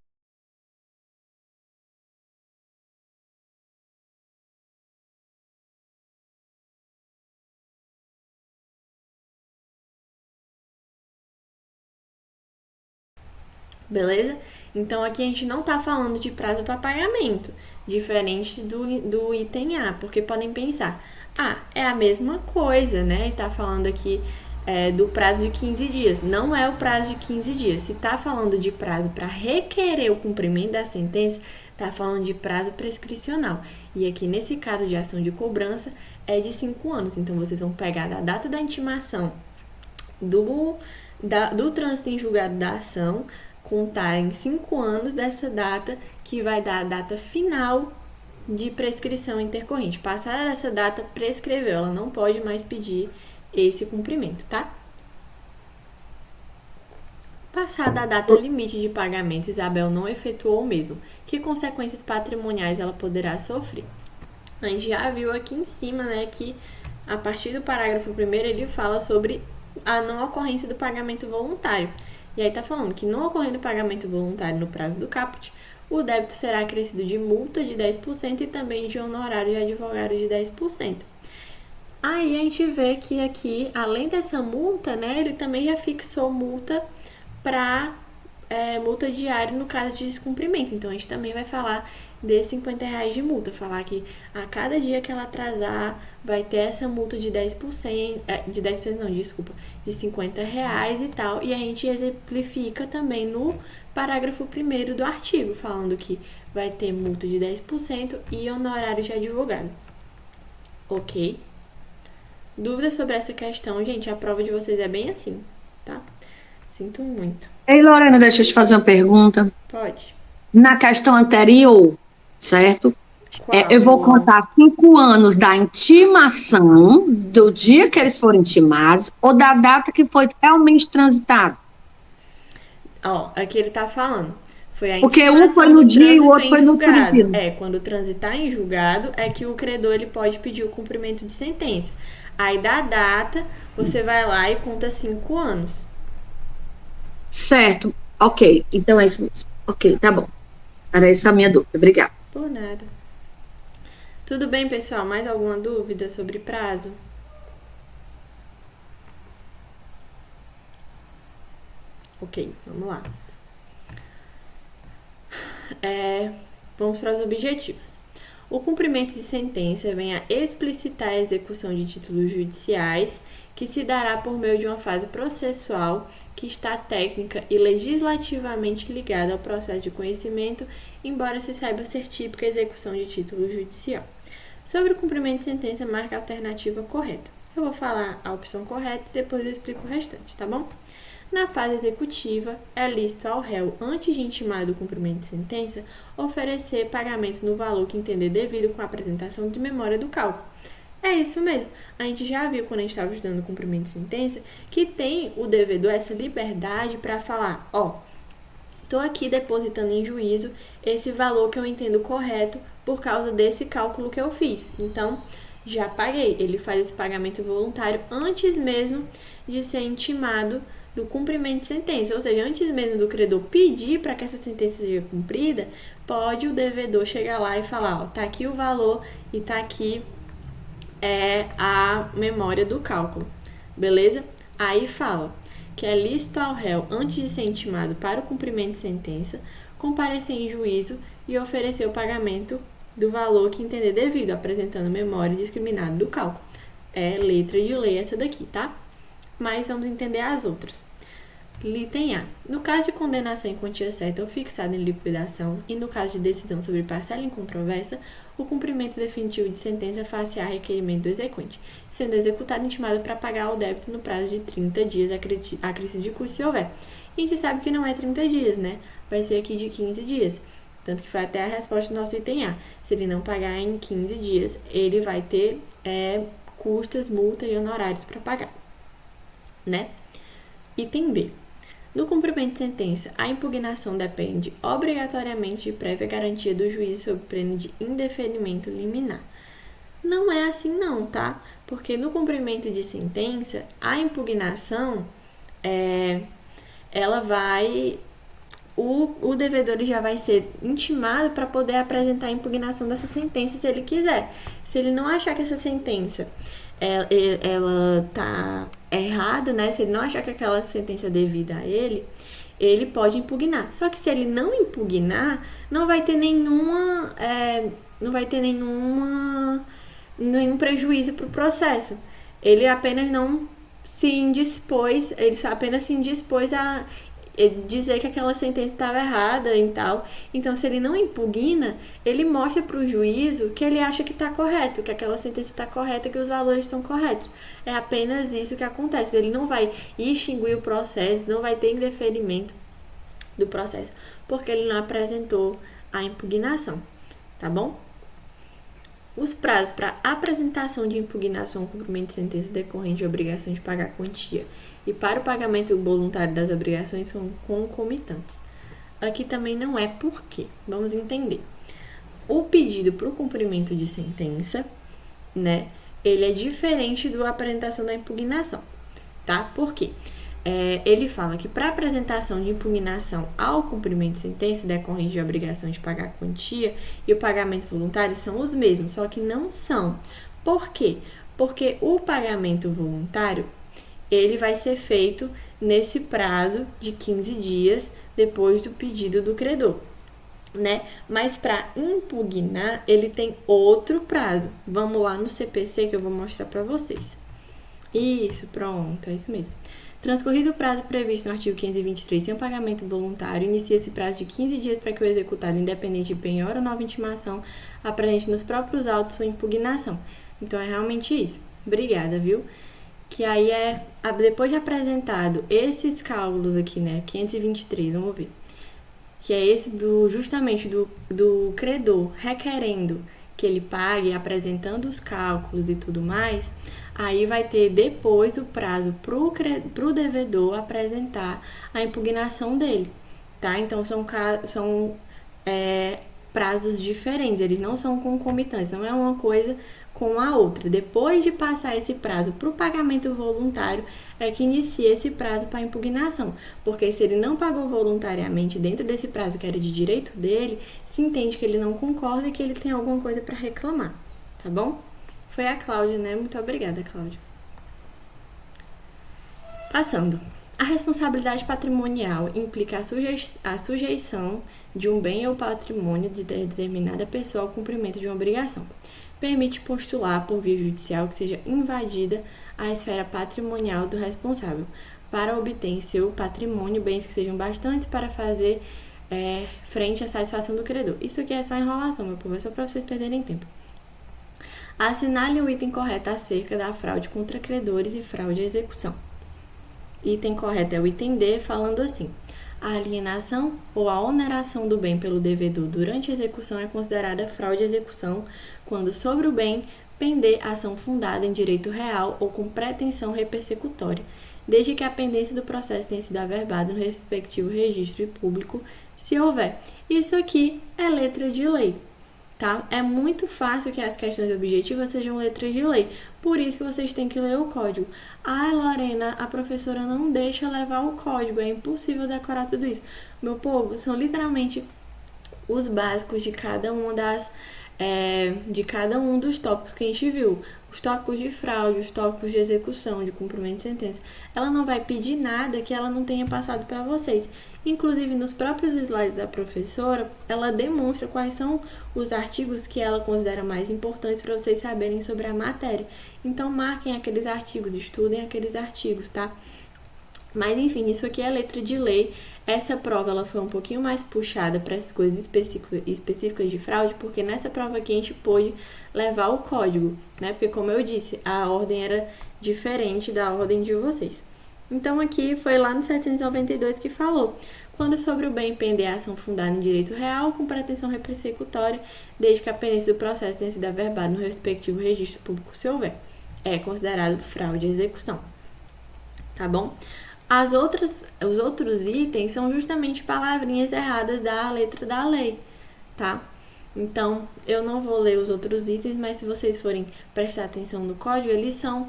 Beleza? Então, aqui a gente não está falando de prazo para pagamento, diferente do item A, porque podem pensar, é a mesma coisa, né? Está falando aqui do prazo de 15 dias. Não é o prazo de 15 dias. Se está falando de prazo para requerer o cumprimento da sentença, está falando de prazo prescricional. E aqui, nesse caso de ação de cobrança, é de 5 anos. Então, vocês vão pegar da data da intimação do trânsito em julgado da ação, contar em 5 anos dessa data, que vai dar a data final de prescrição intercorrente. Passada essa data, prescreveu, ela não pode mais pedir esse cumprimento, tá? Passada a data limite de pagamento, Isabel não efetuou o mesmo. Que consequências patrimoniais ela poderá sofrer? A gente já viu aqui em cima, né, que a partir do parágrafo 1º ele fala sobre a não ocorrência do pagamento voluntário. E aí tá falando que não ocorrendo pagamento voluntário no prazo do caput, o débito será acrescido de multa de 10% e também de honorário de advogado de 10%. Aí a gente vê que aqui, além dessa multa, né, ele também já fixou multa para multa diária no caso de descumprimento. Então, a gente também vai falar de R$50 de multa. Falar que a cada dia que ela atrasar, vai ter essa multa de 10%, de 10%, não, desculpa, de R$50 e tal. E a gente exemplifica também no parágrafo 1º do artigo, falando que vai ter multa de 10% e honorário de advogado. Ok? Dúvidas sobre essa questão, gente? A prova de vocês é bem assim, tá? Sinto muito. Ei, Lorena, deixa eu te fazer uma pergunta. Pode. Na questão anterior, certo? Eu vou contar 5 anos da intimação, do dia que eles foram intimados, ou da data que foi realmente transitado? Aqui ele tá falando. Foi a Porque um foi intimação no do dia e o trânsito outro em foi no julgado. dia. Quando transitar em julgado, é que o credor ele pode pedir o cumprimento de sentença. Aí, da data, você vai lá e conta 5 anos. Certo. Ok. Então é isso mesmo. Ok, tá bom. Era essa a minha dúvida. Obrigada. Por nada. Tudo bem, pessoal? Mais alguma dúvida sobre prazo? Ok, vamos lá. Vamos para os objetivos. O cumprimento de sentença vem a explicitar a execução de títulos judiciais, que se dará por meio de uma fase processual que está técnica e legislativamente ligada ao processo de conhecimento, embora se saiba ser típica a execução de título judicial. Sobre o cumprimento de sentença, marque a alternativa correta. Eu vou falar a opção correta e depois eu explico o restante, tá bom? Na fase executiva, é lícito ao réu, antes de intimar do cumprimento de sentença, oferecer pagamento no valor que entender devido com a apresentação de memória do cálculo. É isso mesmo. A gente já viu quando a gente estava estudando o cumprimento de sentença que tem o devedor essa liberdade para falar, estou aqui depositando em juízo esse valor que eu entendo correto por causa desse cálculo que eu fiz. Então, já paguei. Ele faz esse pagamento voluntário antes mesmo de ser intimado do cumprimento de sentença, ou seja, antes mesmo do credor pedir para que essa sentença seja cumprida, pode o devedor chegar lá e falar, tá aqui o valor e tá aqui a memória do cálculo, beleza? Aí fala que é lícito ao réu, antes de ser intimado para o cumprimento de sentença, comparecer em juízo e oferecer o pagamento do valor que entender devido, apresentando memória discriminada do cálculo. É letra de lei essa daqui, tá? Mas vamos entender as outras. Item A. No caso de condenação em quantia certa ou fixada em liquidação e no caso de decisão sobre parcela incontrovérsia, o cumprimento definitivo de sentença faz-se a requerimento do exequente, sendo executado intimado para pagar o débito no prazo de 30 dias, acrescido de custo se houver. E a gente sabe que não é 30 dias, né? Vai ser aqui de 15 dias. Tanto que foi até a resposta do nosso item A. Se ele não pagar em 15 dias, ele vai ter custas, multa e honorários para pagar, né? Item B. No cumprimento de sentença, a impugnação depende obrigatoriamente de prévia garantia do juízo sob pena de indeferimento liminar. Não é assim não, tá? Porque no cumprimento de sentença, a impugnação, ela vai... O devedor já vai ser intimado para poder apresentar a impugnação dessa sentença se ele quiser. Se ele não achar que essa sentença ela tá errada, né? Se ele não achar que aquela sentença é devida a ele, ele pode impugnar. Só que se ele não impugnar, não vai ter nenhum prejuízo para o processo. Ele apenas não se indispôs, ele apenas se indispôs a dizer que aquela sentença estava errada e tal. Então, se ele não impugna, ele mostra para o juízo que ele acha que está correto, que aquela sentença está correta, que os valores estão corretos. É apenas isso que acontece. Ele não vai extinguir o processo, não vai ter indeferimento do processo, porque ele não apresentou a impugnação, tá bom? Os prazos para apresentação de impugnação ou cumprimento de sentença decorrente de obrigação de pagar quantia e para o pagamento voluntário das obrigações são concomitantes. Aqui também não é por quê. Vamos entender. O pedido para o cumprimento de sentença, né, ele é diferente da apresentação da impugnação, tá? Por quê? Ele fala que para apresentação de impugnação ao cumprimento de sentença decorrente de obrigação de pagar quantia e o pagamento voluntário são os mesmos, só que não são. Por quê? Porque o pagamento voluntário ele vai ser feito nesse prazo de 15 dias depois do pedido do credor, né? Mas para impugnar, ele tem outro prazo. Vamos lá no CPC que eu vou mostrar para vocês. Isso, pronto, é isso mesmo. Transcorrido o prazo previsto no artigo 523 sem o pagamento voluntário, inicia-se prazo de 15 dias para que o executado, independente de penhora ou nova intimação, apresente nos próprios autos sua impugnação. Então, é realmente isso. Obrigada, viu? Que aí depois de apresentado esses cálculos aqui, né, 523, vamos ver, que é esse justamente do credor requerendo que ele pague, apresentando os cálculos e tudo mais, aí vai ter depois o prazo pro devedor apresentar a impugnação dele, tá? Então, são prazos diferentes, eles não são concomitantes, não é uma coisa com a outra. Depois de passar esse prazo para o pagamento voluntário, é que inicia esse prazo para impugnação, porque se ele não pagou voluntariamente dentro desse prazo que era de direito dele, se entende que ele não concorda e que ele tem alguma coisa para reclamar, tá bom? Foi a Cláudia, né? Muito obrigada, Cláudia. Passando. A responsabilidade patrimonial implica a sujeição de um bem ou patrimônio de determinada pessoa ao cumprimento de uma obrigação. Permite postular por via judicial que seja invadida a esfera patrimonial do responsável para obter em seu patrimônio bens que sejam bastantes para fazer frente à satisfação do credor. Isso aqui é só enrolação, meu povo, é só para vocês perderem tempo. Assinale o item correto acerca da fraude contra credores e fraude à execução. Item correto é o item D, falando assim: a alienação ou a oneração do bem pelo devedor durante a execução é considerada fraude à execução quando sobre o bem pender ação fundada em direito real ou com pretensão repersecutória, desde que a pendência do processo tenha sido averbada no respectivo registro público, se houver. Isso aqui é letra de lei, tá? É muito fácil que as questões objetivas sejam letras de lei, por isso que vocês têm que ler o código. Ai, Lorena, a professora não deixa levar o código, é impossível decorar tudo isso. Meu povo, são literalmente os básicos de cada um dos tópicos que a gente viu. Os tópicos de fraude, os tópicos de execução, de cumprimento de sentença. Ela não vai pedir nada que ela não tenha passado para vocês. Inclusive, nos próprios slides da professora, ela demonstra quais são os artigos que ela considera mais importantes para vocês saberem sobre a matéria. Então, marquem aqueles artigos, estudem aqueles artigos, tá? Mas, enfim, isso aqui é letra de lei. Essa prova ela foi um pouquinho mais puxada para essas coisas específicas de fraude, porque nessa prova aqui a gente pôde levar o código, né? Porque, como eu disse, a ordem era diferente da ordem de vocês. Então, aqui foi lá no 792 que falou: quando sobre o bem pender a ação fundada em direito real com pretensão repersecutória, desde que a pendência do processo tenha sido averbada no respectivo registro público, se houver, é considerado fraude à execução. Tá bom? Os outros itens são justamente palavrinhas erradas da letra da lei, tá? Então, eu não vou ler os outros itens, mas se vocês forem prestar atenção no código, eles são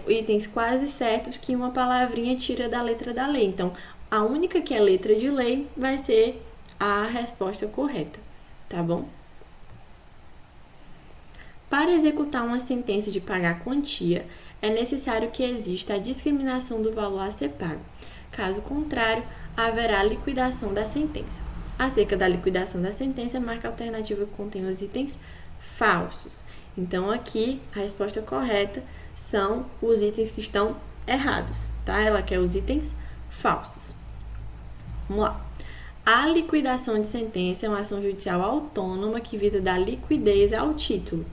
itens quase certos que uma palavrinha tira da letra da lei. Então, a única que é letra de lei vai ser a resposta correta, tá bom? Para executar uma sentença de pagar quantia, é necessário que exista a discriminação do valor a ser pago. Caso contrário, haverá liquidação da sentença. Acerca da liquidação da sentença, marca a alternativa que contém os itens falsos. Então, aqui, a resposta correta são os itens que estão errados, tá? Ela quer os itens falsos. Vamos lá. A liquidação de sentença é uma ação judicial autônoma que visa dar liquidez ao título.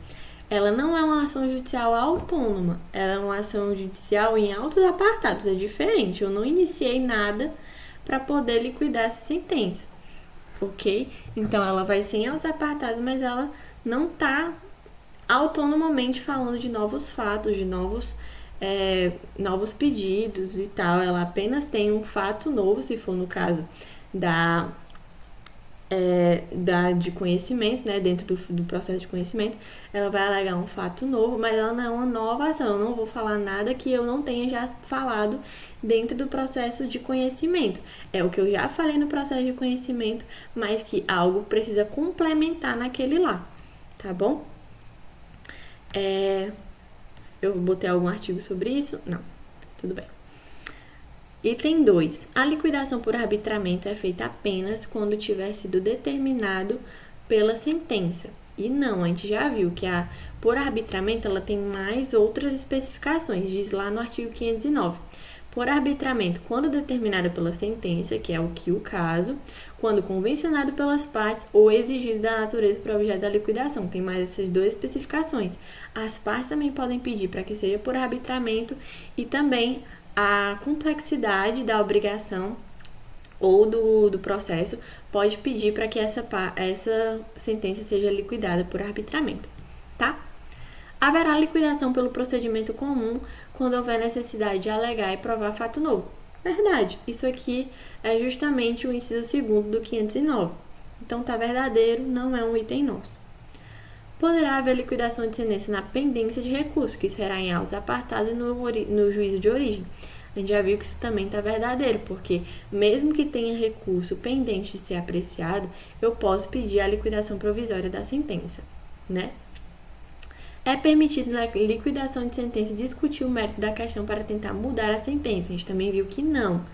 Ela não é uma ação judicial autônoma, ela é uma ação judicial em autos apartados, é diferente. Eu não iniciei nada para poder liquidar essa sentença, ok? Então, ela vai ser em autos apartados, mas ela não está autonomamente falando de novos fatos, de novos pedidos e tal. Ela apenas tem um fato novo, se for no caso de conhecimento, né, dentro do processo de conhecimento, ela vai alegar um fato novo, mas ela não é uma nova ação. Eu não vou falar nada que eu não tenha já falado dentro do processo de conhecimento. É o que eu já falei no processo de conhecimento, mas que algo precisa complementar naquele lá, tá bom? Eu botei algum artigo sobre isso? Não, tudo bem. Item 2. A liquidação por arbitramento é feita apenas quando tiver sido determinado pela sentença. E não, a gente já viu que a por arbitramento ela tem mais outras especificações, diz lá no artigo 509. Por arbitramento, quando determinado pela sentença, que é o caso, quando convencionado pelas partes ou exigido da natureza para objeto da liquidação. Tem mais essas duas especificações. As partes também podem pedir para que seja por arbitramento e também a complexidade da obrigação ou do processo pode pedir para que essa sentença seja liquidada por arbitramento, tá? Haverá liquidação pelo procedimento comum quando houver necessidade de alegar e provar fato novo. Verdade. Isso aqui é justamente o inciso 2º do 509. Então, tá verdadeiro, não é um item nosso. Poderá haver liquidação de sentença na pendência de recurso, que será em autos apartados e no juízo de origem. A gente já viu que isso também está verdadeiro, porque mesmo que tenha recurso pendente de ser apreciado, eu posso pedir a liquidação provisória da sentença, né? É permitido na liquidação de sentença discutir o mérito da questão para tentar mudar a sentença. A gente também viu que não.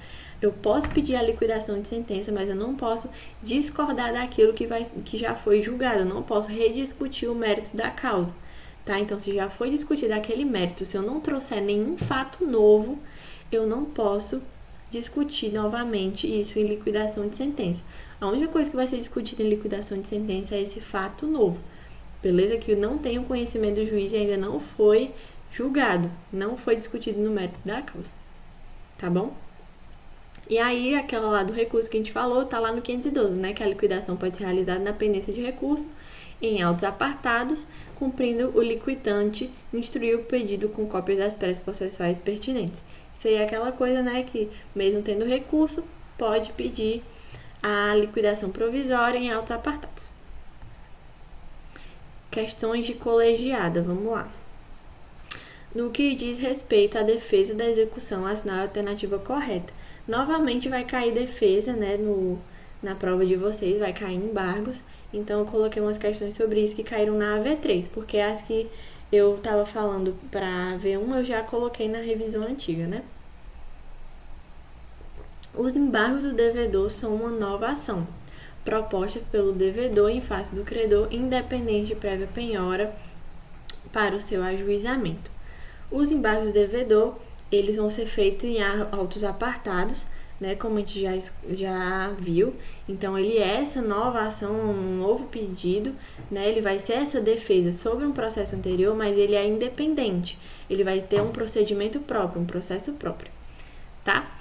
Eu posso pedir a liquidação de sentença, mas eu não posso discordar daquilo que já foi julgado. Eu não posso rediscutir o mérito da causa, tá? Então, se já foi discutido aquele mérito, se eu não trouxer nenhum fato novo, eu não posso discutir novamente isso em liquidação de sentença. A única coisa que vai ser discutida em liquidação de sentença é esse fato novo. Beleza? Que eu não tenho conhecimento do juiz e ainda não foi julgado, não foi discutido no mérito da causa. Tá bom? E aí, aquela lá do recurso que a gente falou, tá lá no 512, né? Que a liquidação pode ser realizada na pendência de recurso, em autos apartados, cumprindo o liquidante instruir o pedido com cópias das peças processuais pertinentes. Isso aí é aquela coisa, né? Que mesmo tendo recurso, pode pedir a liquidação provisória em autos apartados. Questões de colegiada, vamos lá. No que diz respeito à defesa da execução, assinar a alternativa correta. Novamente vai cair defesa, né, na prova de vocês, vai cair embargos. Então eu coloquei umas questões sobre isso que caíram na AV3, porque as que eu estava falando para AV1 eu já coloquei na revisão antiga, né? Os embargos do devedor são uma nova ação proposta pelo devedor em face do credor, independente de prévia penhora para o seu ajuizamento. Os embargos do devedor, eles vão ser feitos em autos apartados, né, como a gente já viu. Então, ele é essa nova ação, um novo pedido, né, ele vai ser essa defesa sobre um processo anterior, mas ele é independente. Ele vai ter um procedimento próprio, um processo próprio, tá?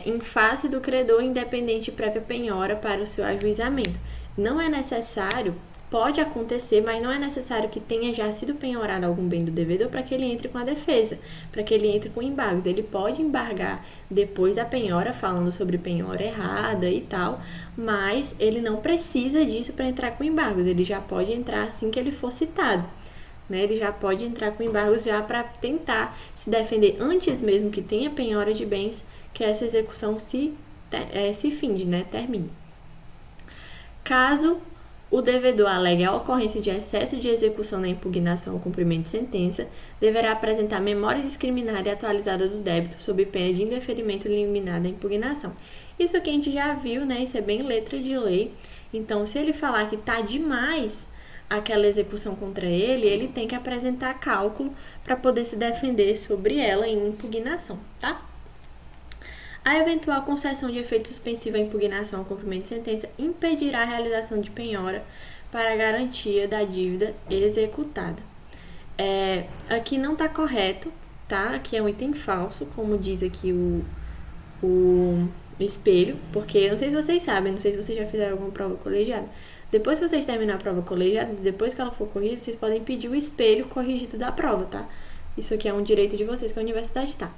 Em face do credor independente de prévia penhora para o seu ajuizamento. Não é necessário, pode acontecer, mas não é necessário que tenha já sido penhorado algum bem do devedor para que ele entre com a defesa, para que ele entre com embargos. Ele pode embargar depois da penhora, falando sobre penhora errada e tal, mas ele não precisa disso para entrar com embargos, ele já pode entrar assim que ele for citado. Né, ele já pode entrar com embargos já para tentar se defender antes mesmo que tenha penhora de bens, que essa execução se finde, né, termine. Caso o devedor alegue a ocorrência de excesso de execução na impugnação ou cumprimento de sentença, deverá apresentar memória discriminada e atualizada do débito sob pena de indeferimento liminar da impugnação. Isso aqui a gente já viu, né, isso é bem letra de lei. Então, se ele falar que tá demais aquela execução contra ele, ele tem que apresentar cálculo para poder se defender sobre ela em impugnação, tá? A eventual concessão de efeito suspensivo à impugnação ao cumprimento de sentença impedirá a realização de penhora para a garantia da dívida executada. Aqui não está correto, tá? Aqui é um item falso, como diz aqui o espelho, porque eu não sei se vocês sabem, não sei se vocês já fizeram alguma prova colegiada. Depois que vocês terminarem a prova colegiada, depois que ela for corrigida, vocês podem pedir o espelho corrigido da prova, tá? Isso aqui é um direito de vocês que a universidade tá.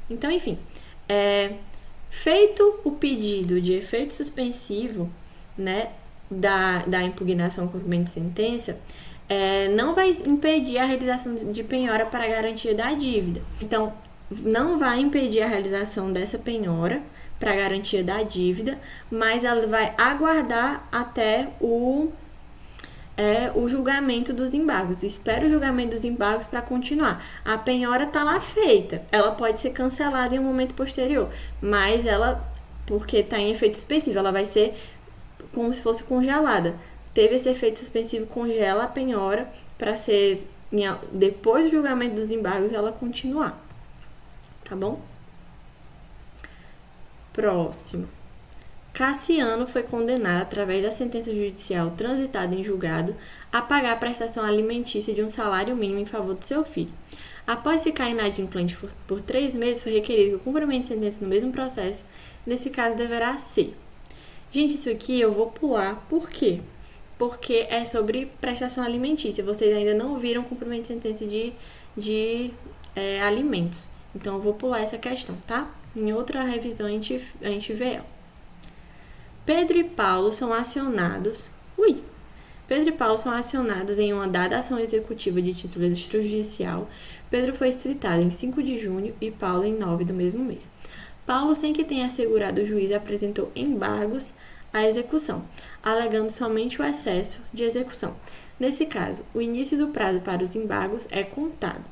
Então, enfim, feito o pedido de efeito suspensivo, né, da impugnação ao cumprimento de sentença, não vai impedir a realização de penhora para a garantia da dívida. Então, não vai impedir a realização dessa penhora para a garantia da dívida, mas ela vai aguardar até o julgamento dos embargos. Espera o julgamento dos embargos para continuar. A penhora está lá feita. Ela pode ser cancelada em um momento posterior, mas ela, porque está em efeito suspensivo, ela vai ser como se fosse congelada. Teve esse efeito suspensivo, congela a penhora para ser, depois do julgamento dos embargos, ela continuar. Tá bom? Próximo. Cassiano foi condenado, através da sentença judicial transitada em julgado, a pagar a prestação alimentícia de um salário mínimo em favor do seu filho. Após ficar inadimplente por 3 meses, foi requerido que o cumprimento de sentença no mesmo processo, nesse caso, deverá ser. Gente, isso aqui eu vou pular. Por quê? Porque é sobre prestação alimentícia. Vocês ainda não viram o cumprimento de sentença de alimentos. Então, eu vou pular essa questão, tá? Em outra revisão a gente vê ela. Pedro e Paulo são acionados em uma dada ação executiva de título extrajudicial. Pedro foi citado em 5 de junho e Paulo em 9 do mesmo mês. Paulo, sem que tenha assegurado o juiz, apresentou embargos à execução, alegando somente o excesso de execução. Nesse caso, o início do prazo para os embargos é contado.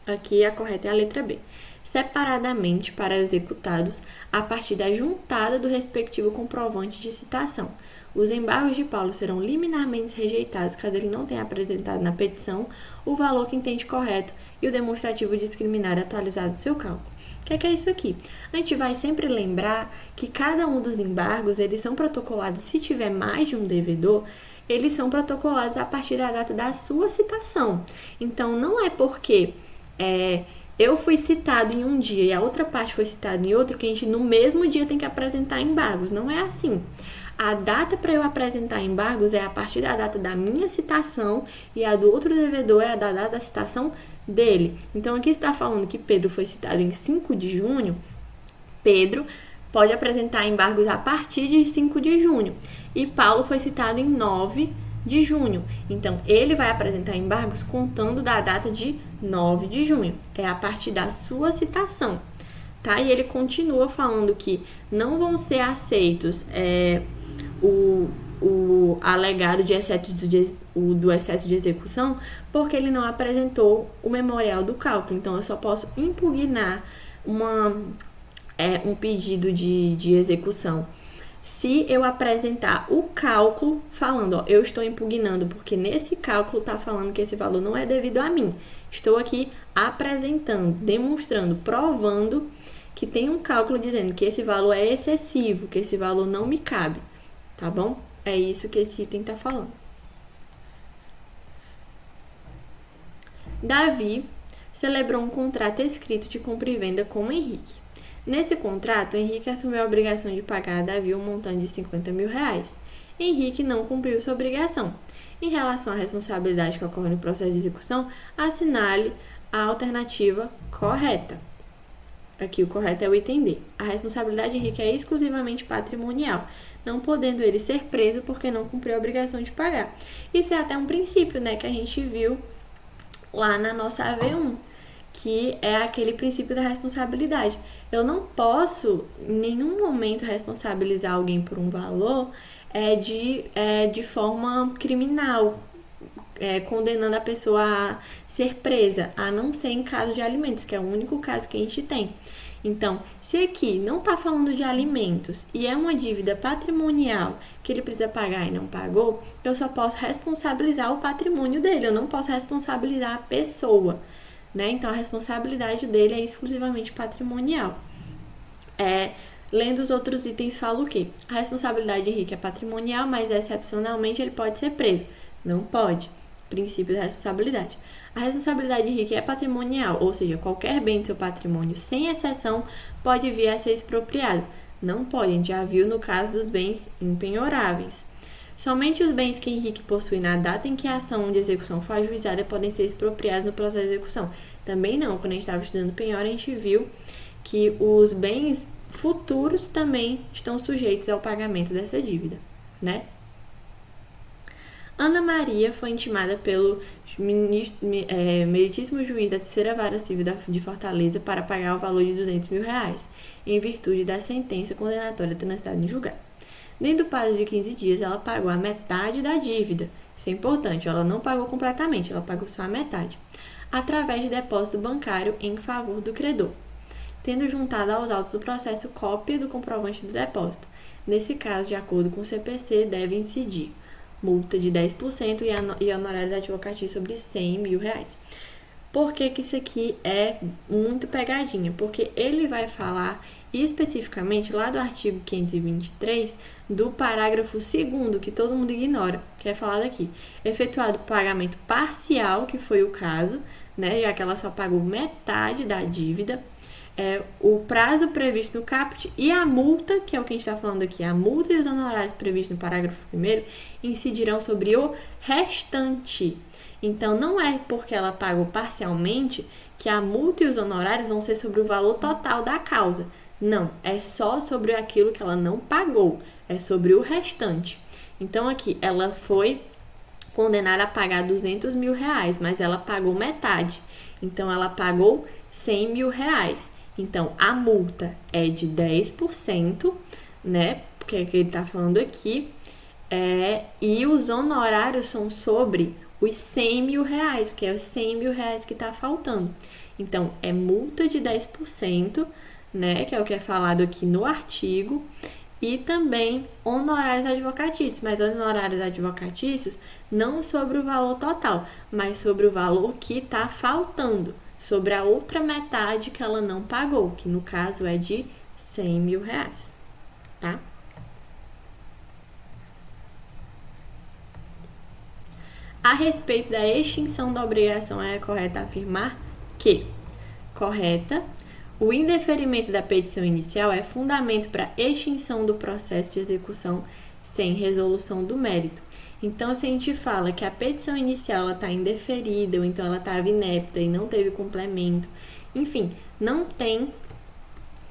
Aqui a correta é a letra B. Separadamente para executados a partir da juntada do respectivo comprovante de citação. Os embargos de Paulo serão liminarmente rejeitados caso ele não tenha apresentado na petição o valor que entende correto e o demonstrativo discriminado atualizado do seu cálculo. O que é isso aqui? A gente vai sempre lembrar que cada um dos embargos, eles são protocolados, se tiver mais de um devedor, eles são protocolados a partir da data da sua citação. Então, não é porque eu fui citado em um dia e a outra parte foi citada em outro, que a gente no mesmo dia tem que apresentar embargos. Não é assim. A data para eu apresentar embargos é a partir da data da minha citação e a do outro devedor é a da data da citação dele. Então, aqui está falando que Pedro foi citado em 5 de junho. Pedro pode apresentar embargos a partir de 5 de junho. E Paulo foi citado em 9 de junho. Então, ele vai apresentar embargos contando da data de 9 de junho. É a partir da sua citação, tá? E ele continua falando que não vão ser aceitos o alegado de do excesso de execução, porque ele não apresentou o memorial do cálculo. Então, eu só posso impugnar um pedido de execução se eu apresentar o cálculo falando, eu estou impugnando porque nesse cálculo está falando que esse valor não é devido a mim. Estou aqui apresentando, demonstrando, provando que tem um cálculo dizendo que esse valor é excessivo, que esse valor não me cabe, tá bom? É isso que esse item está falando. Davi celebrou um contrato escrito de compra e venda com Henrique. Nesse contrato, Henrique assumiu a obrigação de pagar a Davi um montante de 50 mil reais. Henrique não cumpriu sua obrigação. Em relação à responsabilidade que ocorre no processo de execução, assinale a alternativa correta. Aqui o correto é o item D. A responsabilidade de Henrique é exclusivamente patrimonial, não podendo ele ser preso porque não cumpriu a obrigação de pagar. Isso é até um princípio, né, que a gente viu lá na nossa AV1, que é aquele princípio da responsabilidade. Eu não posso, em nenhum momento, responsabilizar alguém por um valor de forma criminal, condenando a pessoa a ser presa, a não ser em caso de alimentos, que é o único caso que a gente tem. Então, se aqui não está falando de alimentos e é uma dívida patrimonial que ele precisa pagar e não pagou, eu só posso responsabilizar o patrimônio dele, eu não posso responsabilizar a pessoa, né? Então, a responsabilidade dele é exclusivamente patrimonial. Lendo os outros itens, fala o quê? A responsabilidade de Henrique é patrimonial, mas excepcionalmente ele pode ser preso. Não pode. Princípio da responsabilidade. A responsabilidade de Henrique é patrimonial, ou seja, qualquer bem do seu patrimônio, sem exceção, pode vir a ser expropriado. Não pode, a gente já viu no caso dos bens impenhoráveis. Somente os bens que Henrique possui na data em que a ação de execução for ajuizada podem ser expropriados no processo de execução. Também não, quando a gente estava estudando penhora, a gente viu que os bens futuros também estão sujeitos ao pagamento dessa dívida, né? Ana Maria foi intimada pelo meritíssimo juiz da terceira vara civil de Fortaleza para pagar o valor de 200 mil reais, em virtude da sentença condenatória transitada em julgado. Dentro do prazo de 15 dias, ela pagou a metade da dívida. Isso é importante, ela não pagou completamente, ela pagou só a metade, através de depósito bancário em favor do credor, tendo juntado aos autos do processo cópia do comprovante do depósito. Nesse caso, de acordo com o CPC, deve incidir multa de 10% e honorários advocatícios sobre 100 mil reais. Por que isso aqui é muito pegadinha? Porque ele vai falar especificamente lá do artigo 523 do parágrafo 2º, que todo mundo ignora, que é falado aqui. Efetuado pagamento parcial, que foi o caso, né, já que ela só pagou metade da dívida, o prazo previsto no caput e a multa, que é o que a gente está falando aqui, a multa e os honorários previstos no parágrafo 1º incidirão sobre o restante. Então, não é porque ela pagou parcialmente que a multa e os honorários vão ser sobre o valor total da causa. Não, é só sobre aquilo que ela não pagou, é sobre o restante. Então, aqui, ela foi condenada a pagar 200 mil reais, mas ela pagou metade. Então, ela pagou 100 mil reais. Então, a multa é de 10%, né? Porque é que ele tá falando aqui. E os honorários são sobre os 100 mil reais, que é os 100 mil reais que tá faltando. Então, é multa de 10%, né? Que é o que é falado aqui no artigo. E também honorários advocatícios, mas honorários advocatícios não sobre o valor total, mas sobre o valor que está faltando, sobre a outra metade que ela não pagou, que no caso é de 100 mil reais, tá? A respeito da extinção da obrigação, é correto afirmar que, correta, o indeferimento da petição inicial é fundamento para extinção do processo de execução sem resolução do mérito. Então, se a gente fala que a petição inicial está indeferida, ou então ela estava inepta e não teve complemento, enfim, não tem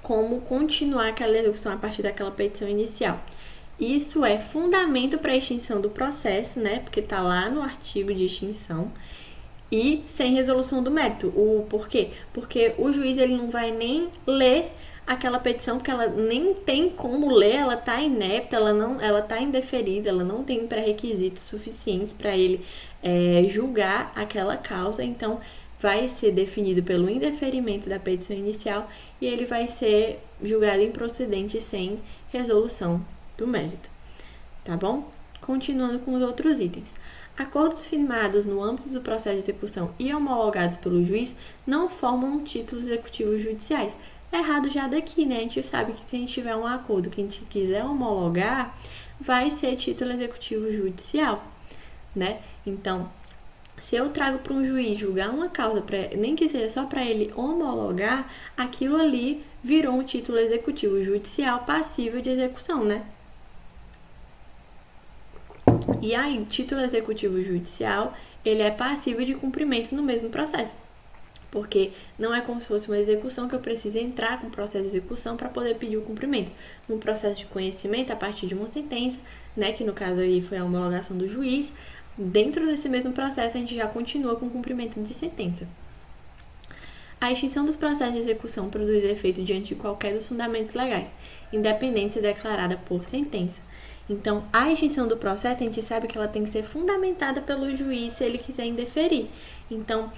como continuar aquela execução a partir daquela petição inicial. Isso é fundamento para a extinção do processo, né? Porque está lá no artigo de extinção. E sem resolução do mérito. O porquê? Porque o juiz ele não vai nem ler aquela petição, porque ela nem tem como ler, ela está inepta, ela está indeferida, ela não tem pré-requisitos suficientes para ele julgar aquela causa. Então, vai ser definido pelo indeferimento da petição inicial e ele vai ser julgado improcedente sem resolução do mérito. Tá bom? Continuando com os outros itens. Acordos firmados no âmbito do processo de execução e homologados pelo juiz não formam títulos executivos judiciais. É errado já daqui, né? A gente sabe que se a gente tiver um acordo que a gente quiser homologar, vai ser título executivo judicial, né? Então, se eu trago para um juiz julgar uma causa, nem que seja só para ele homologar, aquilo ali virou um título executivo judicial passível de execução, né? E aí, título executivo judicial, ele é passível de cumprimento no mesmo processo. Porque não é como se fosse uma execução que eu preciso entrar com o processo de execução para poder pedir o cumprimento. No processo de conhecimento, a partir de uma sentença, né, que no caso aí foi a homologação do juiz, dentro desse mesmo processo a gente já continua com o cumprimento de sentença. A extinção dos processos de execução produz efeito diante de qualquer dos fundamentos legais, independente se declarada por sentença. Então, a extinção do processo, a gente sabe que ela tem que ser fundamentada pelo juiz se ele quiser indeferir. Então,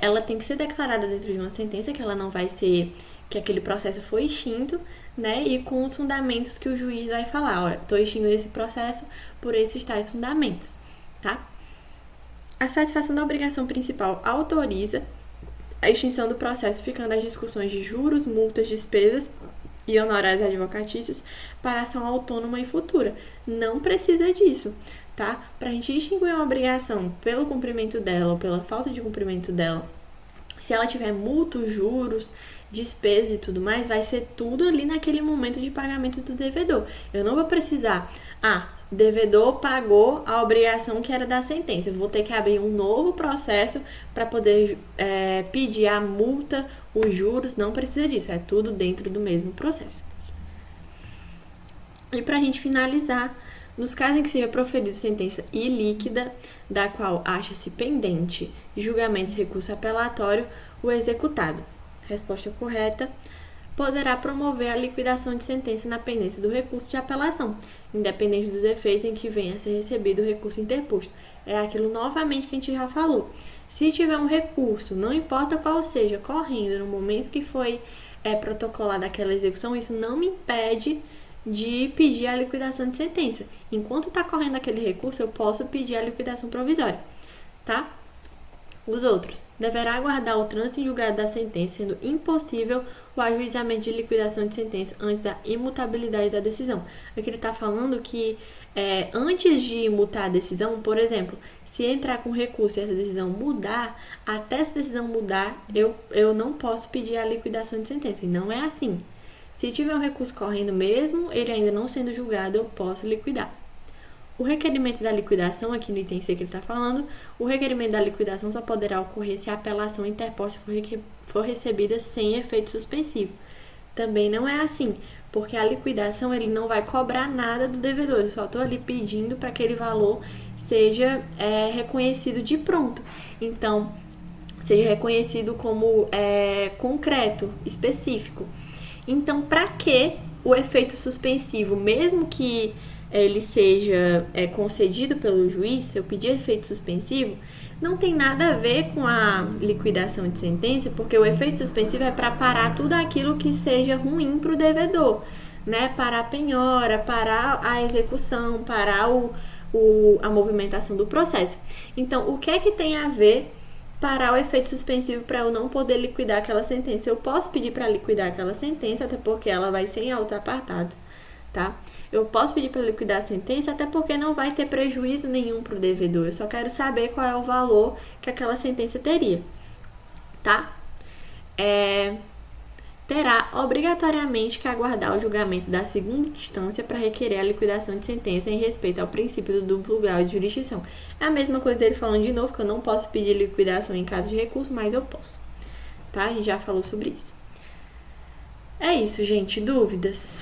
ela tem que ser declarada dentro de uma sentença, que ela não vai ser que aquele processo foi extinto, né? E com os fundamentos que o juiz vai falar, ó, estou extinguindo esse processo por esses tais fundamentos, tá? A satisfação da obrigação principal autoriza a extinção do processo, ficando as discussões de juros, multas, despesas e honorários advocatícios para ação autônoma e futura. Não precisa disso, tá? Para a gente distinguir uma obrigação pelo cumprimento dela ou pela falta de cumprimento dela, se ela tiver multa, juros, despesas e tudo mais, vai ser tudo ali naquele momento de pagamento do devedor. Eu não vou precisar, devedor pagou a obrigação que era da sentença. Eu vou ter que abrir um novo processo para poder pedir a multa, os juros. Não precisa disso, é tudo dentro do mesmo processo. E para a gente finalizar, nos casos em que seja proferida sentença ilíquida, da qual acha-se pendente julgamento de recurso apelatório, o executado, resposta correta, poderá promover a liquidação de sentença na pendência do recurso de apelação, independente dos efeitos em que venha a ser recebido o recurso interposto. É aquilo novamente que a gente já falou. Se tiver um recurso, não importa qual seja, correndo no momento que foi protocolada aquela execução, isso não me impede de pedir a liquidação de sentença. Enquanto está correndo aquele recurso, eu posso pedir a liquidação provisória, tá? Os outros, deverá aguardar o trânsito em julgado da sentença, sendo impossível o ajuizamento de liquidação de sentença antes da imutabilidade da decisão. Aqui ele está falando que antes de imutar a decisão, por exemplo, se entrar com recurso e essa decisão mudar, até essa decisão mudar, eu não posso pedir a liquidação de sentença. E não é assim. Se tiver um recurso correndo mesmo, ele ainda não sendo julgado, eu posso liquidar. O requerimento da liquidação, aqui no item C que ele está falando, o requerimento da liquidação só poderá ocorrer se a apelação interposta for recebida sem efeito suspensivo. Também não é assim, porque a liquidação ele não vai cobrar nada do devedor, eu só estou ali pedindo para que aquele valor seja reconhecido de pronto. Então, seja reconhecido como concreto, específico. Então, para que o efeito suspensivo, mesmo que ele seja concedido pelo juiz, se eu pedir efeito suspensivo, não tem nada a ver com a liquidação de sentença, porque o efeito suspensivo é para parar tudo aquilo que seja ruim para o devedor, né? Parar a penhora, parar a execução, parar a movimentação do processo. Então, o que é que tem a ver parar o efeito suspensivo para eu não poder liquidar aquela sentença? Eu posso pedir para liquidar aquela sentença, até porque ela vai ser em autos apartados, tá? Eu posso pedir para liquidar a sentença, até porque não vai ter prejuízo nenhum para o devedor. Eu só quero saber qual é o valor que aquela sentença teria, tá? Terá obrigatoriamente que aguardar o julgamento da segunda instância para requerer a liquidação de sentença em respeito ao princípio do duplo grau de jurisdição. É a mesma coisa dele falando de novo, que eu não posso pedir liquidação em caso de recurso, mas eu posso, tá? A gente já falou sobre isso. É isso, gente. Dúvidas?